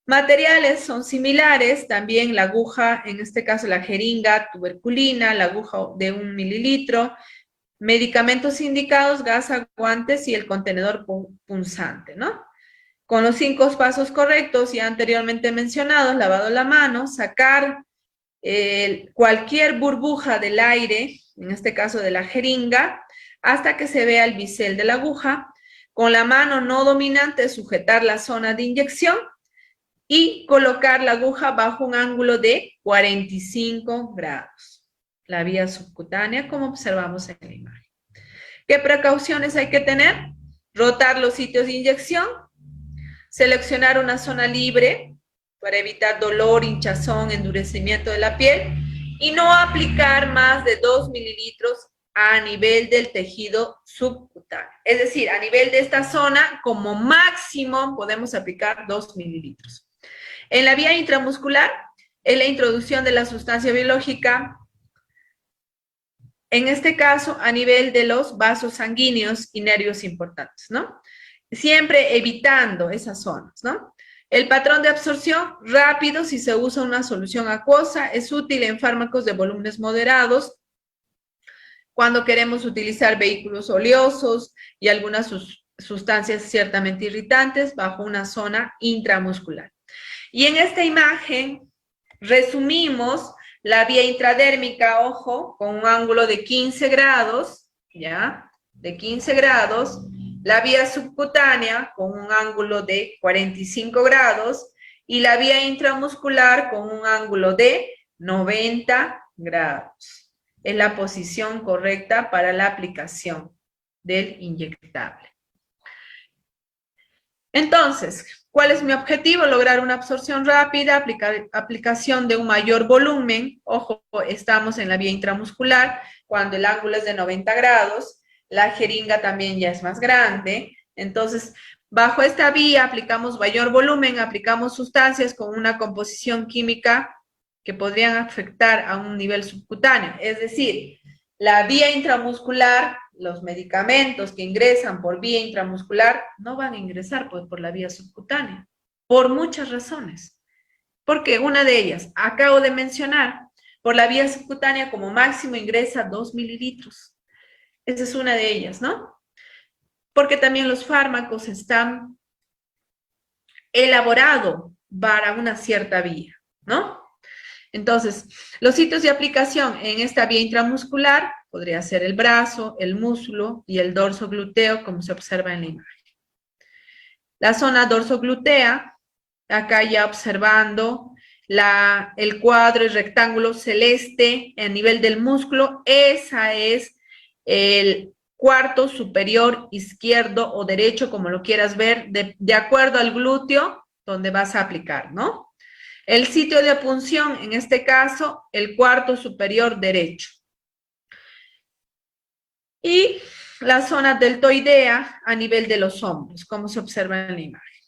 Materiales son similares, también la aguja, en este caso la jeringa tuberculina, la aguja de 1 mililitro, medicamentos indicados, gasa, guantes y el contenedor punzante, ¿no? Con los 5 pasos correctos ya anteriormente mencionados, lavado la mano, sacar cualquier burbuja del aire, en este caso de la jeringa, hasta que se vea el bisel de la aguja, Con la mano no dominante sujetar la zona de inyección y colocar la aguja bajo un ángulo de 45 grados. La vía subcutánea, como observamos en la imagen. ¿Qué precauciones hay que tener? Rotar los sitios de inyección, seleccionar una zona libre para evitar dolor, hinchazón, endurecimiento de la piel y no aplicar más de 2 mililitros a nivel del tejido subcutáneo. Es decir, a nivel de esta zona, como máximo podemos aplicar 2 mililitros. En la vía intramuscular, es la introducción de la sustancia biológica, en este caso a nivel de los vasos sanguíneos y nervios importantes, ¿no? Siempre evitando esas zonas, ¿no? El patrón de absorción rápido si se usa una solución acuosa, es útil en fármacos de volúmenes moderados, cuando queremos utilizar vehículos oleosos y algunas sustancias ciertamente irritantes bajo una zona intramuscular. Y en esta imagen resumimos la vía intradérmica, ojo, con un ángulo de 15 grados, ¿ya? De 15 grados. La vía subcutánea con un ángulo de 45 grados y la vía intramuscular con un ángulo de 90 grados. Es la posición correcta para la aplicación del inyectable. Entonces, ¿cuál es mi objetivo? Lograr una absorción rápida, aplicación de un mayor volumen. Ojo, estamos en la vía intramuscular cuando el ángulo es de 90 grados. La jeringa también ya es más grande. Entonces, bajo esta vía aplicamos mayor volumen, aplicamos sustancias con una composición química que podrían afectar a un nivel subcutáneo. Es decir, la vía intramuscular, los medicamentos que ingresan por vía intramuscular no van a ingresar por la vía subcutánea, por muchas razones. Porque una de ellas, acabo de mencionar, por la vía subcutánea como máximo ingresa 2 mililitros. Esa es una de ellas, ¿no? Porque también los fármacos están elaborados para una cierta vía, ¿no? Entonces, los sitios de aplicación en esta vía intramuscular podría ser el brazo, el muslo y el dorso glúteo, como se observa en la imagen. La zona dorsoglutea, acá ya observando el cuadro, el rectángulo celeste a nivel del músculo, esa es el cuarto superior izquierdo o derecho, como lo quieras ver, de acuerdo al glúteo donde vas a aplicar, ¿no? El sitio de punción, en este caso, el cuarto superior derecho. Y la zona deltoidea a nivel de los hombros, como se observa en la imagen.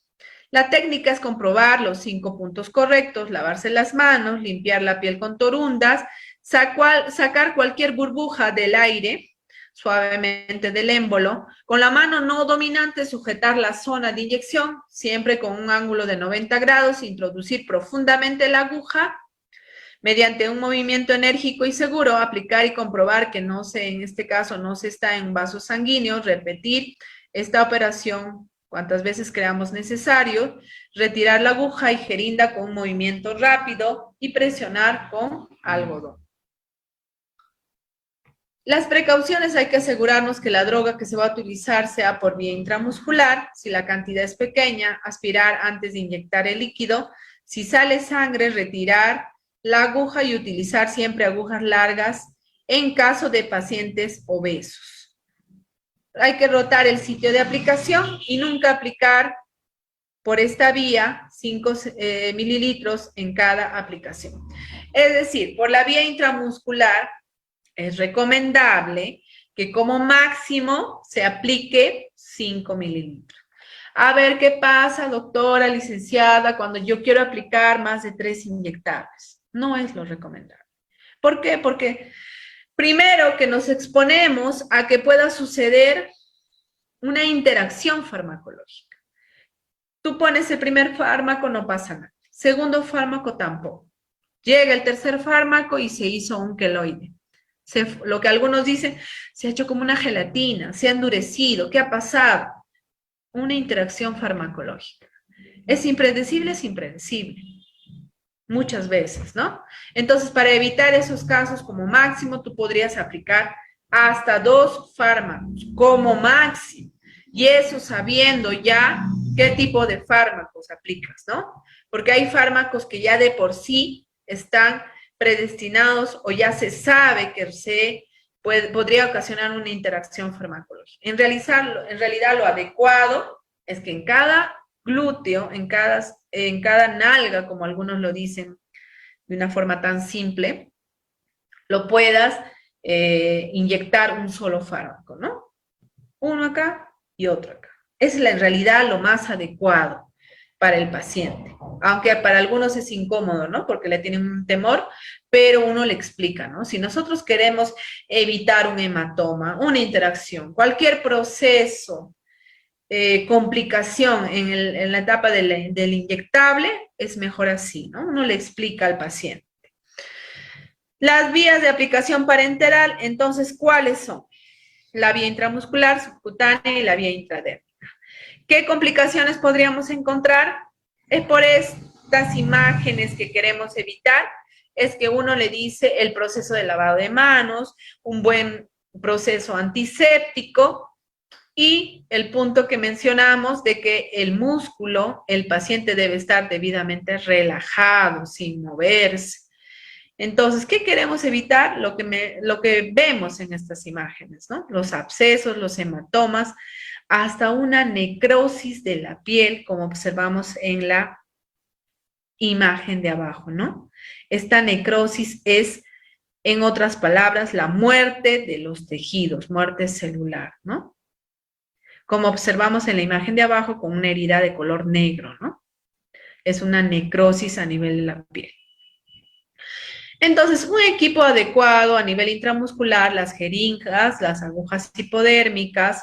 La técnica es comprobar los 5 puntos correctos, lavarse las manos, limpiar la piel con torundas, sacar cualquier burbuja del aire suavemente del émbolo, con la mano no dominante sujetar la zona de inyección, siempre con un ángulo de 90 grados, introducir profundamente la aguja, mediante un movimiento enérgico y seguro, aplicar y comprobar que en este caso no se está en vasos sanguíneos, repetir esta operación cuantas veces creamos necesario, retirar la aguja y jerinda con un movimiento rápido y presionar con algodón. Las precauciones, hay que asegurarnos que la droga que se va a utilizar sea por vía intramuscular. Si la cantidad es pequeña, aspirar antes de inyectar el líquido. Si sale sangre, retirar la aguja y utilizar siempre agujas largas en caso de pacientes obesos. Hay que rotar el sitio de aplicación y nunca aplicar por esta vía 5 mililitros en cada aplicación. Es decir, por la vía intramuscular, es recomendable que como máximo se aplique 5 mililitros. A ver qué pasa, doctora, licenciada, cuando yo quiero aplicar más de 3 inyectables. No es lo recomendable. ¿Por qué? Porque primero que nos exponemos a que pueda suceder una interacción farmacológica. Tú pones el primer fármaco, no pasa nada. Segundo fármaco tampoco. Llega el tercer fármaco y se hizo un queloide. Lo que algunos dicen, se ha hecho como una gelatina, se ha endurecido, ¿qué ha pasado? Una interacción farmacológica. ¿Es impredecible? Es impredecible. Muchas veces, ¿no? Entonces, para evitar esos casos, como máximo, tú podrías aplicar hasta 2 fármacos, como máximo. Y eso sabiendo ya qué tipo de fármacos aplicas, ¿no? Porque hay fármacos que ya de por sí están predestinados o ya se sabe que podría ocasionar una interacción farmacológica. En realidad lo adecuado es que en cada glúteo, en cada nalga, como algunos lo dicen de una forma tan simple, lo puedas inyectar un solo fármaco, ¿no? Uno acá y otro acá. Es en realidad lo más adecuado para el paciente, aunque para algunos es incómodo, ¿no? Porque le tienen un temor, pero uno le explica, ¿no? Si nosotros queremos evitar un hematoma, una interacción, cualquier proceso, complicación en la etapa del inyectable, es mejor así, ¿no? Uno le explica al paciente. Las vías de aplicación parenteral, entonces, ¿cuáles son? La vía intramuscular, subcutánea y la vía intradérmica. ¿Qué complicaciones podríamos encontrar? Es por estas imágenes que queremos evitar, es que uno le dice el proceso de lavado de manos, un buen proceso antiséptico y el punto que mencionamos de que el músculo, el paciente debe estar debidamente relajado, sin moverse. Entonces, ¿qué queremos evitar? Lo que vemos en estas imágenes, ¿no? Los abscesos, los hematomas, hasta una necrosis de la piel, como observamos en la imagen de abajo, ¿no? Esta necrosis es, en otras palabras, la muerte de los tejidos, muerte celular, ¿no? Como observamos en la imagen de abajo con una herida de color negro, ¿no? Es una necrosis a nivel de la piel. Entonces, un equipo adecuado a nivel intramuscular, las jeringas, las agujas hipodérmicas,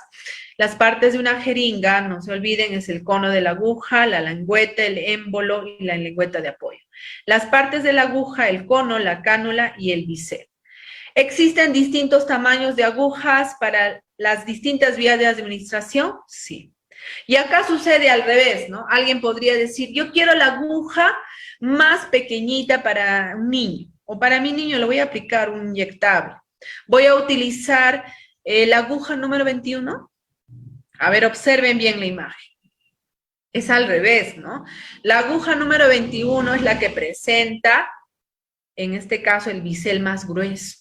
las partes de una jeringa, no se olviden, es el cono de la aguja, la lengüeta, el émbolo y la lengüeta de apoyo. Las partes de la aguja, el cono, la cánula y el bisel. ¿Existen distintos tamaños de agujas para las distintas vías de administración? Sí. Y acá sucede al revés, ¿no? Alguien podría decir, yo quiero la aguja más pequeñita para un niño, o para mi niño le voy a aplicar un inyectable. Voy a utilizar la aguja número 21. A ver, observen bien la imagen. Es al revés, ¿no? La aguja número 21 es la que presenta, en este caso, el bisel más grueso.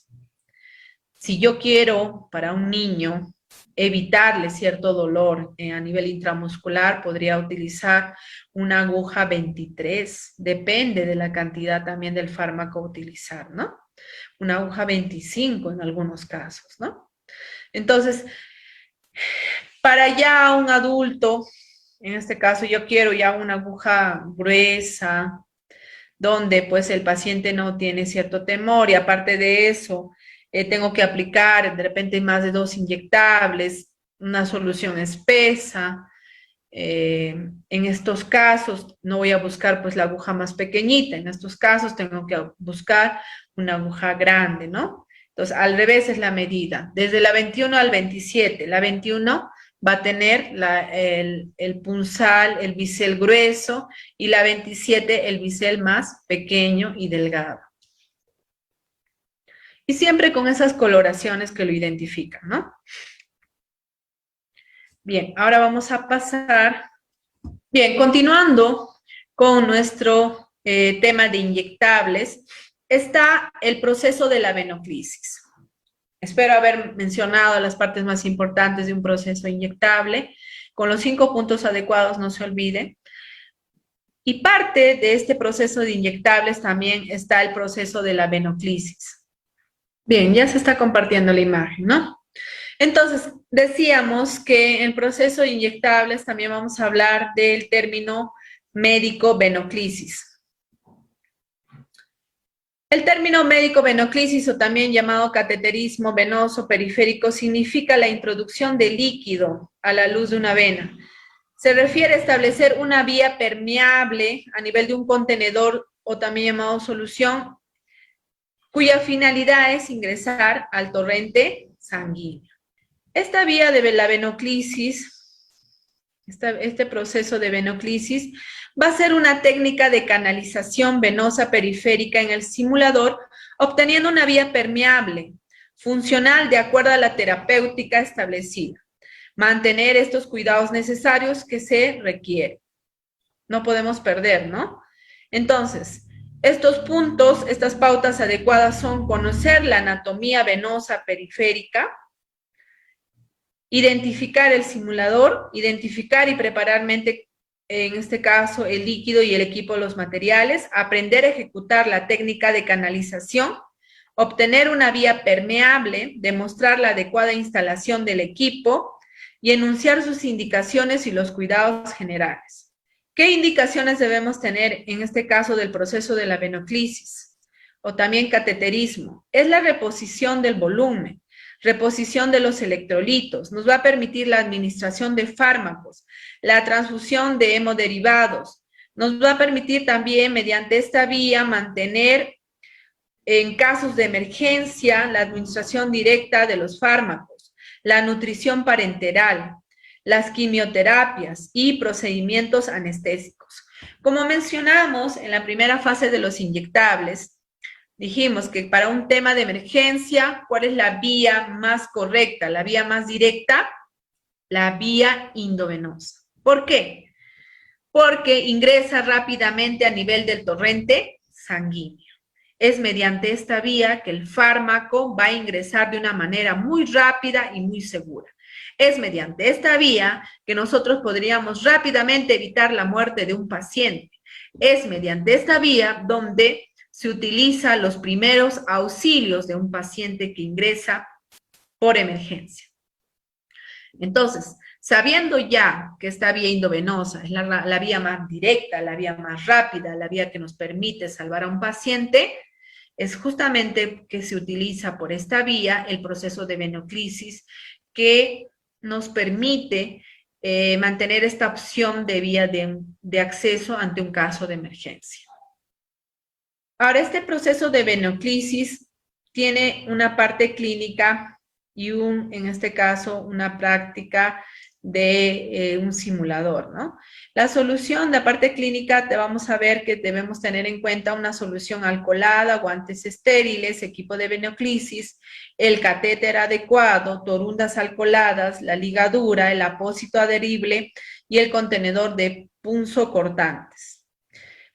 Si yo quiero para un niño evitarle cierto dolor a nivel intramuscular, podría utilizar una aguja 23, depende de la cantidad también del fármaco a utilizar, ¿no? Una aguja 25 en algunos casos, ¿no? Entonces, para ya un adulto, en este caso yo quiero ya una aguja gruesa, donde pues el paciente no tiene cierto temor y aparte de eso, tengo que aplicar de repente más de 2 inyectables, una solución espesa. En estos casos no voy a buscar pues la aguja más pequeñita, en estos casos tengo que buscar una aguja grande, ¿no? Entonces, al revés es la medida, desde la 21 al 27, la 21 va a tener el punzal, el bisel grueso, y la 27 el bisel más pequeño y delgado. Y siempre con esas coloraciones que lo identifican, ¿no? Bien, ahora vamos a pasar. Bien, continuando con nuestro tema de inyectables, está el proceso de la venoclisis. Espero haber mencionado las partes más importantes de un proceso inyectable. Con los 5 puntos adecuados, no se olviden. Y parte de este proceso de inyectables también está el proceso de la venoclisis. Bien, ya se está compartiendo la imagen, ¿no? Entonces, decíamos que en el proceso de inyectables también vamos a hablar del término médico venoclisis. El término médico venoclisis, o también llamado cateterismo venoso periférico, significa la introducción de líquido a la luz de una vena. Se refiere a establecer una vía permeable a nivel de un contenedor, o también llamado solución, cuya finalidad es ingresar al torrente sanguíneo. Esta vía de la venoclisis, este proceso de venoclisis, va a ser una técnica de canalización venosa periférica en el simulador, obteniendo una vía permeable, funcional de acuerdo a la terapéutica establecida. mantener estos cuidados necesarios que se requieren. No podemos perder, ¿no? Entonces, estos puntos, estas pautas adecuadas son conocer la anatomía venosa periférica, identificar el simulador, identificar y preparar en este caso, el líquido y el equipo, los materiales, aprender a ejecutar la técnica de canalización, obtener una vía permeable, demostrar la adecuada instalación del equipo y enunciar sus indicaciones y los cuidados generales. ¿Qué indicaciones debemos tener en este caso del proceso de la venoclisis? O también cateterismo. Es la reposición del volumen, reposición de los electrolitos, nos va a permitir la administración de fármacos, la transfusión de hemoderivados, nos va a permitir también mediante esta vía mantener en casos de emergencia la administración directa de los fármacos, la nutrición parenteral, las quimioterapias y procedimientos anestésicos. Como mencionamos en la primera fase de los inyectables, dijimos que para un tema de emergencia, ¿cuál es la vía más correcta? La vía más directa, la vía endovenosa. ¿Por qué? Porque ingresa rápidamente a nivel del torrente sanguíneo. Es mediante esta vía que el fármaco va a ingresar de una manera muy rápida y muy segura. Es mediante esta vía que nosotros podríamos rápidamente evitar la muerte de un paciente. Es mediante esta vía donde se utiliza los primeros auxilios de un paciente que ingresa por emergencia. Entonces, sabiendo ya que esta vía endovenosa es la vía más directa, la vía más rápida, la vía que nos permite salvar a un paciente, es justamente que se utiliza por esta vía el proceso de venoclisis que nos permite mantener esta opción de vía de acceso ante un caso de emergencia. Ahora, este proceso de venoclisis tiene una parte clínica y en este caso, una práctica de un simulador, ¿no? La solución de la parte clínica, te vamos a ver que debemos tener en cuenta una solución alcoholada, guantes estériles, equipo de venoclisis, el catéter adecuado, torundas alcoholadas, la ligadura, el apósito adherible y el contenedor de punzocortantes.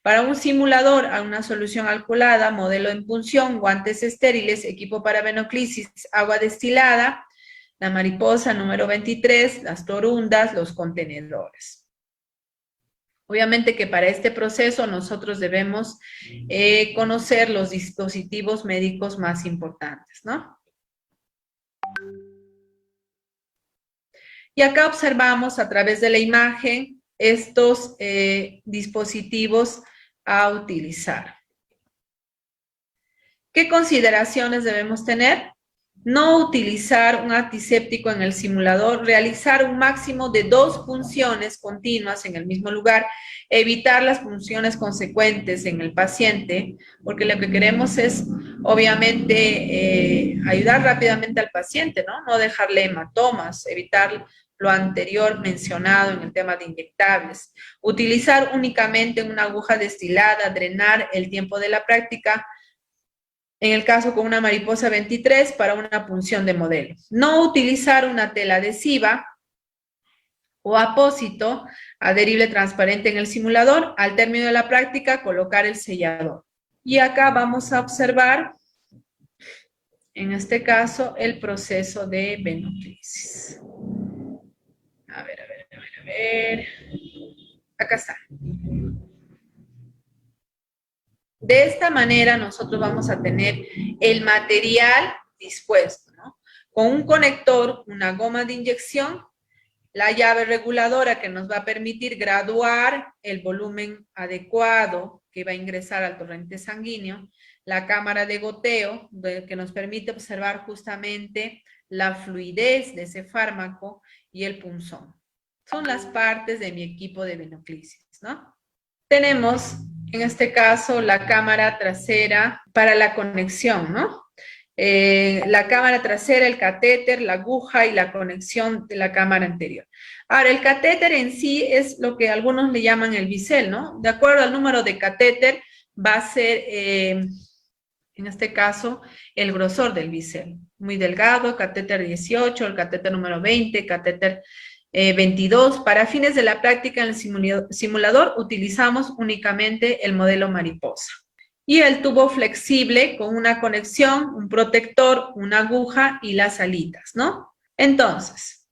Para un simulador a una solución alcoholada, modelo en punción, guantes estériles, equipo para venoclisis, agua destilada, la mariposa número 23, las torundas, los contenedores. Obviamente que para este proceso nosotros debemos conocer los dispositivos médicos más importantes, ¿no? Y acá observamos a través de la imagen estos dispositivos a utilizar. ¿Qué consideraciones debemos tener? No utilizar un antiséptico en el simulador, realizar un máximo de 2 punciones continuas en el mismo lugar, evitar las punciones consecuentes en el paciente, porque lo que queremos es, obviamente, ayudar rápidamente al paciente, ¿no? No dejarle hematomas, evitar lo anterior mencionado en el tema de inyectables. Utilizar únicamente una aguja destilada, drenar el tiempo de la práctica, en el caso con una mariposa 23 para una punción de modelo. No utilizar una tela adhesiva o apósito adherible transparente en el simulador. Al término de la práctica, colocar el sellador. Y acá vamos a observar, en este caso, el proceso de venoclisis. A ver. Acá está. De esta manera nosotros vamos a tener el material dispuesto, ¿no? Con un conector, una goma de inyección, la llave reguladora que nos va a permitir graduar el volumen adecuado que va a ingresar al torrente sanguíneo, la cámara de goteo que nos permite observar justamente la fluidez de ese fármaco y el punzón. Son las partes de mi equipo de venoclisis, ¿no? Tenemos, en este caso, la cámara trasera para la conexión, ¿no? La cámara trasera, el catéter, la aguja y la conexión de la cámara anterior. Ahora, el catéter en sí es lo que algunos le llaman el bisel, ¿no? De acuerdo al número de catéter, va a ser En este caso, el grosor del bisel. Muy delgado, catéter 18, el catéter número 20, catéter 22. Para fines de la práctica en el simulador utilizamos únicamente el modelo mariposa. Y el tubo flexible con una conexión, un protector, una aguja y las alitas, ¿no? Entonces,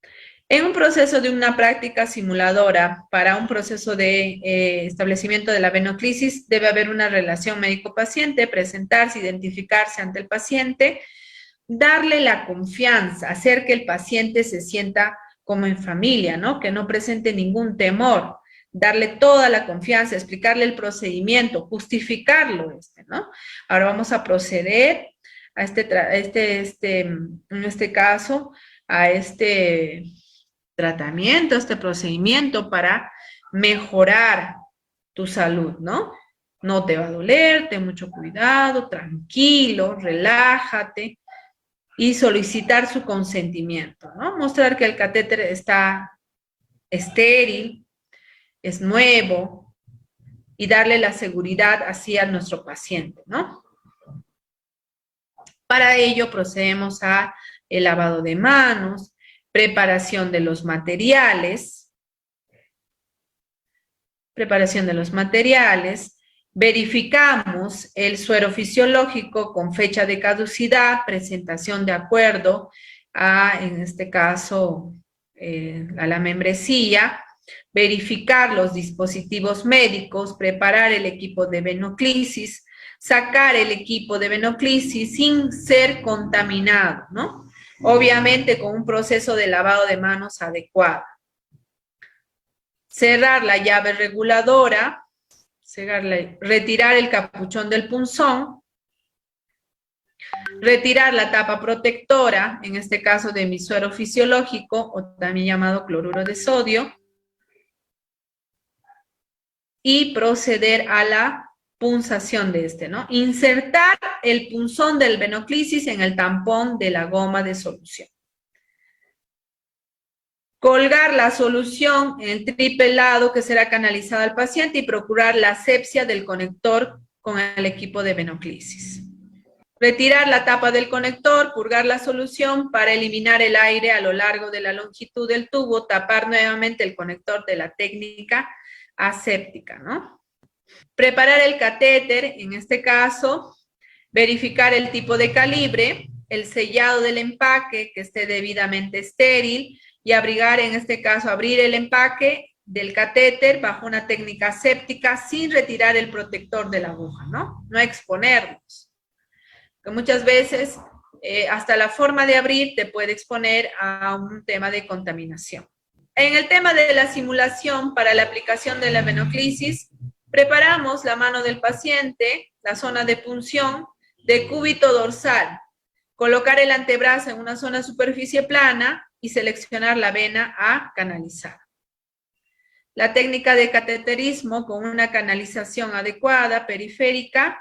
en un proceso de una práctica simuladora para un proceso de establecimiento de la venoclisis, debe haber una relación médico-paciente, presentarse, identificarse ante el paciente, darle la confianza, hacer que el paciente se sienta como en familia, ¿no? Que no presente ningún temor, darle toda la confianza, explicarle el procedimiento, justificarlo, ¿no? Ahora vamos a proceder a en este caso, a este tratamiento, este procedimiento para mejorar tu salud, ¿no? No te va a doler, ten mucho cuidado, tranquilo, relájate y solicitar su consentimiento, ¿no? Mostrar que el catéter está estéril, es nuevo y darle la seguridad así a nuestro paciente, ¿no? Para ello procedemos a el lavado de manos, preparación de los materiales, verificamos el suero fisiológico con fecha de caducidad, presentación de acuerdo a, en este caso, a la membresía, verificar los dispositivos médicos, preparar el equipo de venoclisis, sacar el equipo de venoclisis sin ser contaminado, ¿no? Obviamente con un proceso de lavado de manos adecuado. Cerrar la llave reguladora, retirar el capuchón del punzón, retirar la tapa protectora, en este caso de mi suero fisiológico, o también llamado cloruro de sodio, y proceder a la punzación de este, ¿no? Insertar el punzón del venoclisis en el tampón de la goma de solución. Colgar la solución en el tripelado que será canalizada al paciente y procurar la asepsia del conector con el equipo de venoclisis. Retirar la tapa del conector, purgar la solución para eliminar el aire a lo largo de la longitud del tubo, tapar nuevamente el conector de la técnica aséptica, ¿no? Preparar el catéter, en este caso, verificar el tipo de calibre, el sellado del empaque, que esté debidamente estéril, y abrigar, en este caso, abrir el empaque del catéter bajo una técnica aséptica sin retirar el protector de la aguja, ¿no? No exponernos. Que muchas veces hasta la forma de abrir te puede exponer a un tema de contaminación. En el tema de la simulación para la aplicación de la venoclisis, preparamos la mano del paciente, la zona de punción, de cúbito dorsal, colocar el antebrazo en una zona de superficie plana y seleccionar la vena a canalizar. La técnica de cateterismo con una canalización adecuada, periférica.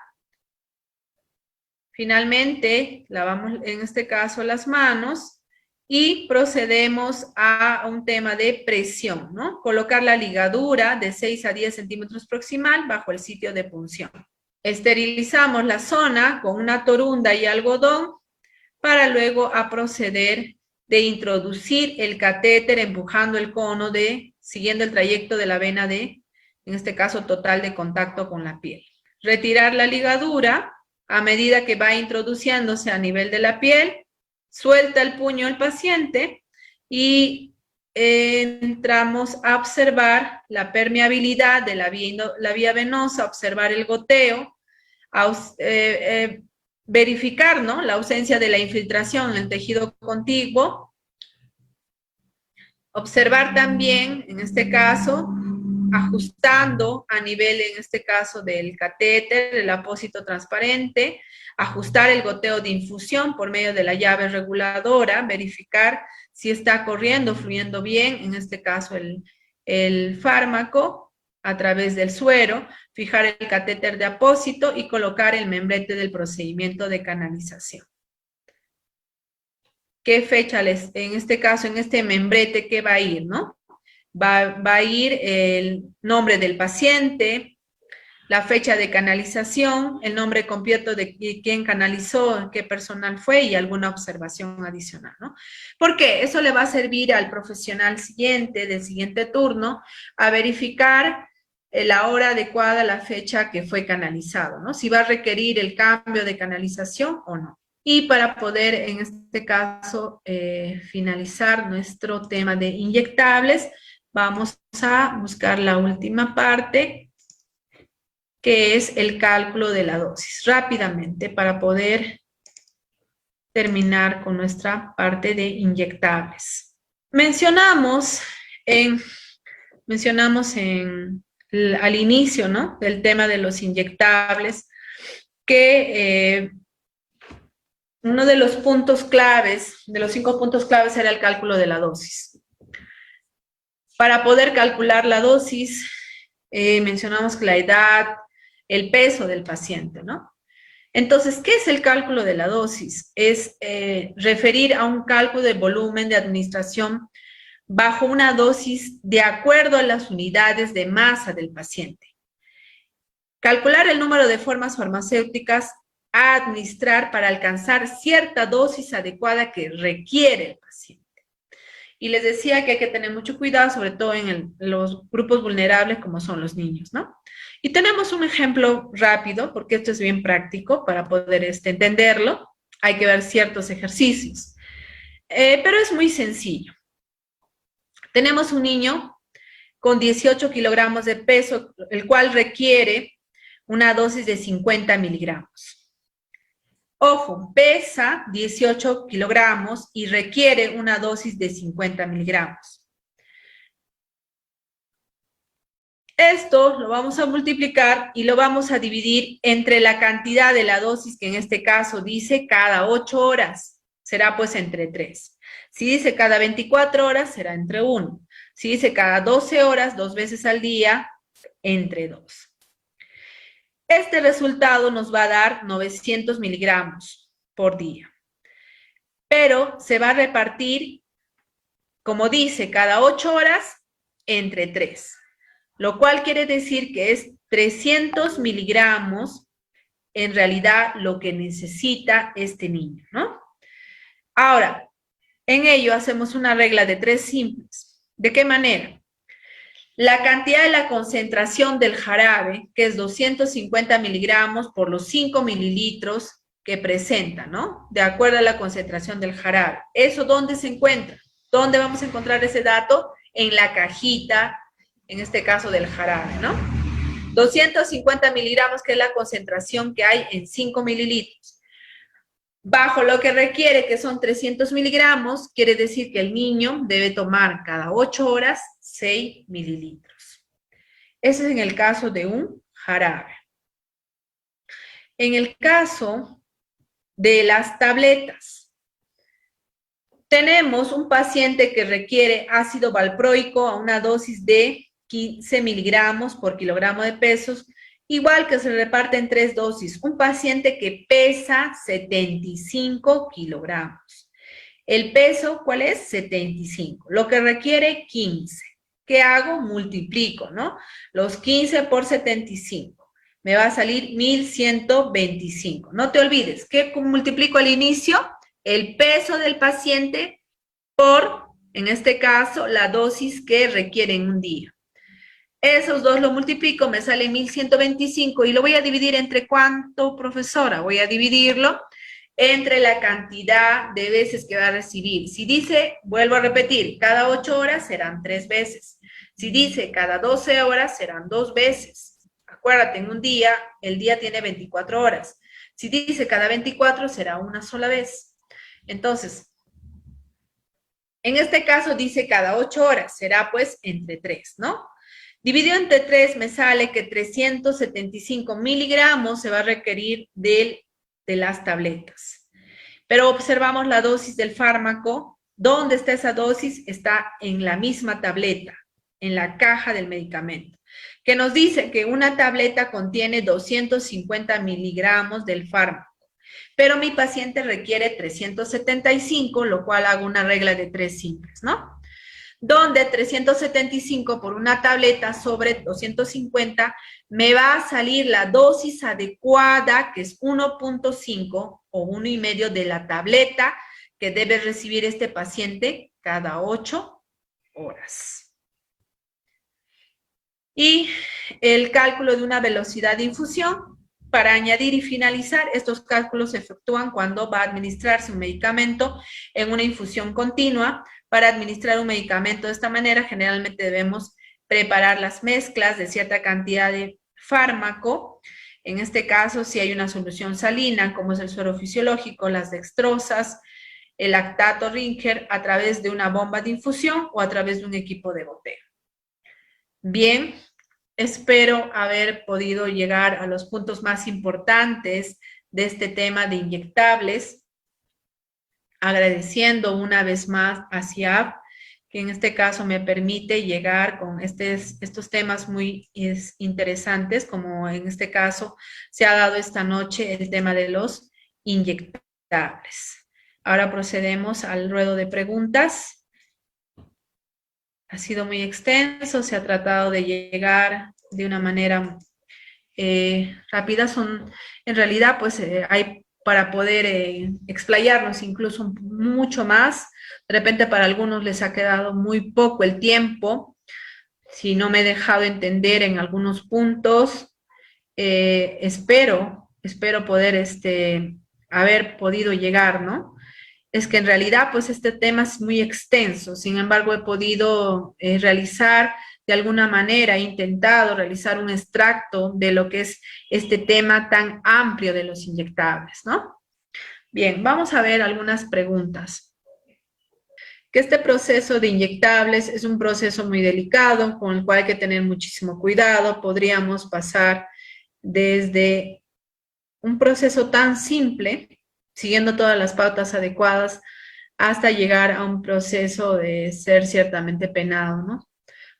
Finalmente, lavamos en este caso las manos y procedemos a un tema de presión, ¿no? Colocar la ligadura de 6 a 10 centímetros proximal bajo el sitio de punción. Esterilizamos la zona con una torunda y algodón para luego proceder de introducir el catéter empujando el cono siguiendo el trayecto de la vena en este caso total de contacto con la piel. Retirar la ligadura a medida que va introduciéndose a nivel de la piel, suelta el puño el paciente y entramos a observar la permeabilidad de la vía venosa, observar el goteo, verificar, ¿no?, la ausencia de la infiltración en el tejido contiguo, observar también, en este caso, ajustando a nivel, en este caso, del catéter, el apósito transparente, ajustar el goteo de infusión por medio de la llave reguladora, verificar si está corriendo, fluyendo bien, en este caso el fármaco, a través del suero, fijar el catéter de apósito y colocar el membrete del procedimiento de canalización. ¿Qué fecha en este caso, en este membrete, qué va a ir, no? Va a ir el nombre del paciente, la fecha de canalización, el nombre completo de quién canalizó, qué personal fue y alguna observación adicional, ¿no? Porque eso le va a servir al profesional siguiente, del siguiente turno, a verificar la hora adecuada, la fecha que fue canalizado, ¿no? Si va a requerir el cambio de canalización o no. Y para poder, en este caso, finalizar nuestro tema de inyectables, vamos a buscar la última parte, que es el cálculo de la dosis, rápidamente, para poder terminar con nuestra parte de inyectables. Mencionamos al inicio, ¿no?, del tema de los inyectables, que uno de los puntos claves, de los 5 puntos claves, era el cálculo de la dosis. Para poder calcular la dosis, mencionamos que la edad, el peso del paciente, ¿no? Entonces, ¿qué es el cálculo de la dosis? Es referir a un cálculo de volumen de administración bajo una dosis de acuerdo a las unidades de masa del paciente. Calcular el número de formas farmacéuticas a administrar para alcanzar cierta dosis adecuada que requiere el paciente. Y les decía que hay que tener mucho cuidado, sobre todo en los grupos vulnerables como son los niños, ¿no? Y tenemos un ejemplo rápido, porque esto es bien práctico para poder entenderlo. Hay que ver ciertos ejercicios, pero es muy sencillo. Tenemos un niño con 18 kilogramos de peso, el cual requiere una dosis de 50 miligramos. Ojo, pesa 18 kilogramos y requiere una dosis de 50 miligramos. Esto lo vamos a multiplicar y lo vamos a dividir entre la cantidad de la dosis, que en este caso dice cada 8 horas, será pues entre 3. Si dice cada 24 horas, será entre 1. Si dice cada 12 horas, 2 veces al día, entre 2. Este resultado nos va a dar 900 miligramos por día. Pero se va a repartir, como dice, cada 8 horas, entre 3. Lo cual quiere decir que es 300 miligramos en realidad lo que necesita este niño, ¿no? Ahora, en ello hacemos una regla de 3 simples. ¿De qué manera? La cantidad de la concentración del jarabe, que es 250 miligramos por los 5 mililitros que presenta, ¿no? De acuerdo a la concentración del jarabe. ¿Eso dónde se encuentra? ¿Dónde vamos a encontrar ese dato? En la cajita, en este caso del jarabe, ¿no? 250 miligramos, que es la concentración que hay en 5 mililitros. Bajo lo que requiere, que son 300 miligramos, quiere decir que el niño debe tomar cada 8 horas 6 mililitros. Ese es en el caso de un jarabe. En el caso de las tabletas, tenemos un paciente que requiere ácido valproico a una dosis de 15 miligramos por kilogramo de pesos, igual que se reparte en 3 dosis. Un paciente que pesa 75 kilogramos. El peso, ¿cuál es? 75. Lo que requiere, 15. ¿Qué hago? Multiplico, ¿no? Los 15 por 75. Me va a salir 1125. No te olvides, ¿qué multiplico al inicio? El peso del paciente por, en este caso, la dosis que requiere en un día. Esos dos lo multiplico, me sale 1125 y lo voy a dividir entre ¿cuánto, profesora? Voy a dividirlo entre la cantidad de veces que va a recibir. Si dice, vuelvo a repetir, cada 8 horas serán 3 veces. Si dice cada 12 horas serán 2 veces. Acuérdate, en un día, el día tiene 24 horas. Si dice cada 24 será una sola vez. Entonces, en este caso dice cada 8 horas, será pues entre 3, ¿no? Dividido entre 3 me sale que 375 miligramos se va a requerir de las tabletas. Pero observamos la dosis del fármaco. ¿Dónde está esa dosis? Está en la misma tableta, en la caja del medicamento, que nos dice que una tableta contiene 250 miligramos del fármaco. Pero mi paciente requiere 375, lo cual hago una regla de 3 simples, ¿no? donde 375 por una tableta sobre 250 me va a salir la dosis adecuada, que es 1.5 o 1,5 de la tableta que debe recibir este paciente cada 8 horas. Y el cálculo de una velocidad de infusión. Para añadir y finalizar, estos cálculos se efectúan cuando va a administrarse un medicamento en una infusión continua. Para administrar un medicamento de esta manera, generalmente debemos preparar las mezclas de cierta cantidad de fármaco. En este caso, si hay una solución salina, como es el suero fisiológico, las dextrosas, el lactato Ringer, a través de una bomba de infusión o a través de un equipo de goteo. Bien, espero haber podido llegar a los puntos más importantes de este tema de inyectables, agradeciendo una vez más a CIAP, que en este caso me permite llegar con estos temas muy interesantes, como en este caso se ha dado esta noche el tema de los inyectables. Ahora procedemos al ruedo de preguntas. Ha sido muy extenso, se ha tratado de llegar de una manera rápida. En realidad, pues hay para poder explayarnos incluso mucho más. De repente para algunos les ha quedado muy poco el tiempo. Si no me he dejado entender en algunos puntos, espero poder haber podido llegar, ¿no? Es que en realidad, pues este tema es muy extenso. Sin embargo, he podido realizar de alguna manera, he intentado realizar un extracto de lo que es este tema tan amplio de los inyectables, ¿no? Bien, vamos a ver algunas preguntas. Que este proceso de inyectables es un proceso muy delicado, con el cual hay que tener muchísimo cuidado. Podríamos pasar desde un proceso tan simple, siguiendo todas las pautas adecuadas, hasta llegar a un proceso de ser ciertamente penado, ¿no?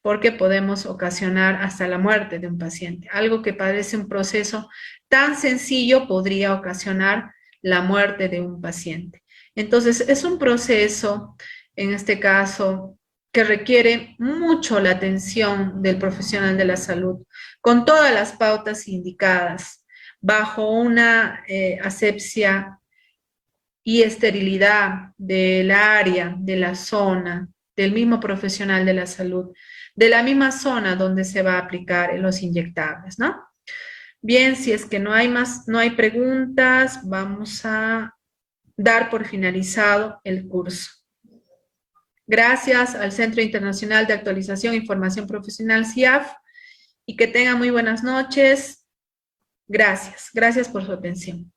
Porque podemos ocasionar hasta la muerte de un paciente. Algo que parece un proceso tan sencillo podría ocasionar la muerte de un paciente. Entonces, es un proceso, en este caso, que requiere mucho la atención del profesional de la salud, con todas las pautas indicadas, bajo una asepsia y esterilidad del área, de la zona, del mismo profesional de la salud, de la misma zona donde se va a aplicar los inyectables, ¿no? Bien, si es que no hay más, no hay preguntas, vamos a dar por finalizado el curso. Gracias al Centro Internacional de Actualización e Información Profesional, CIAF, y que tengan muy buenas noches. Gracias por su atención.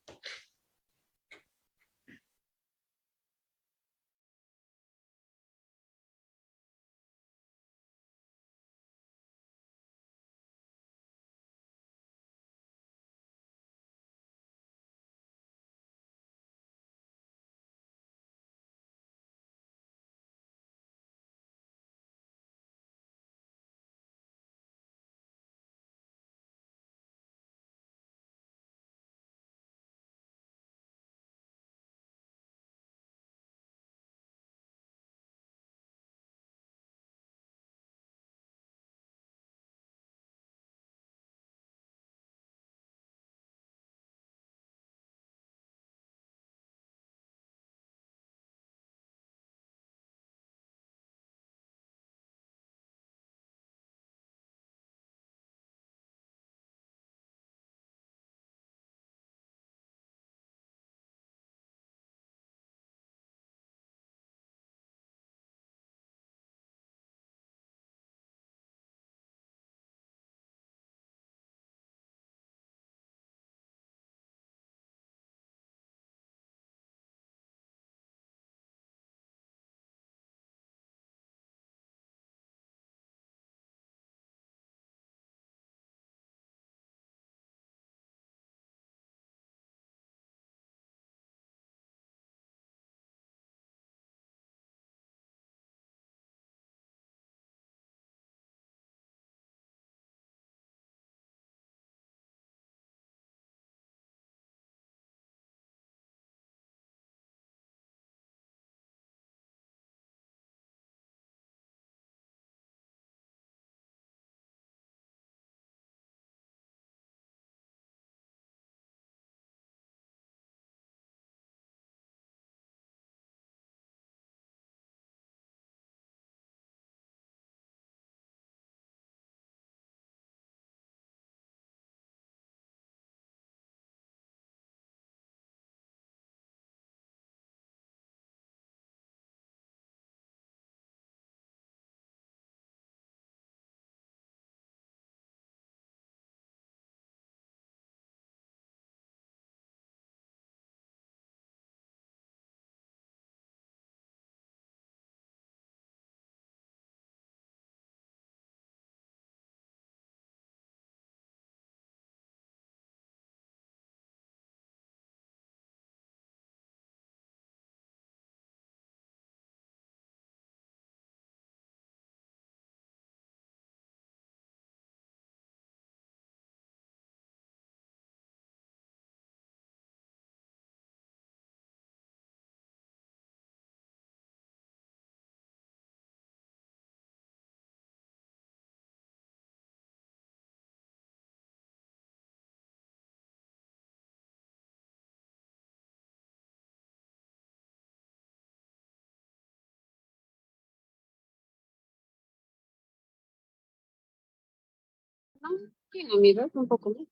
No, tiene amigos, un poco más.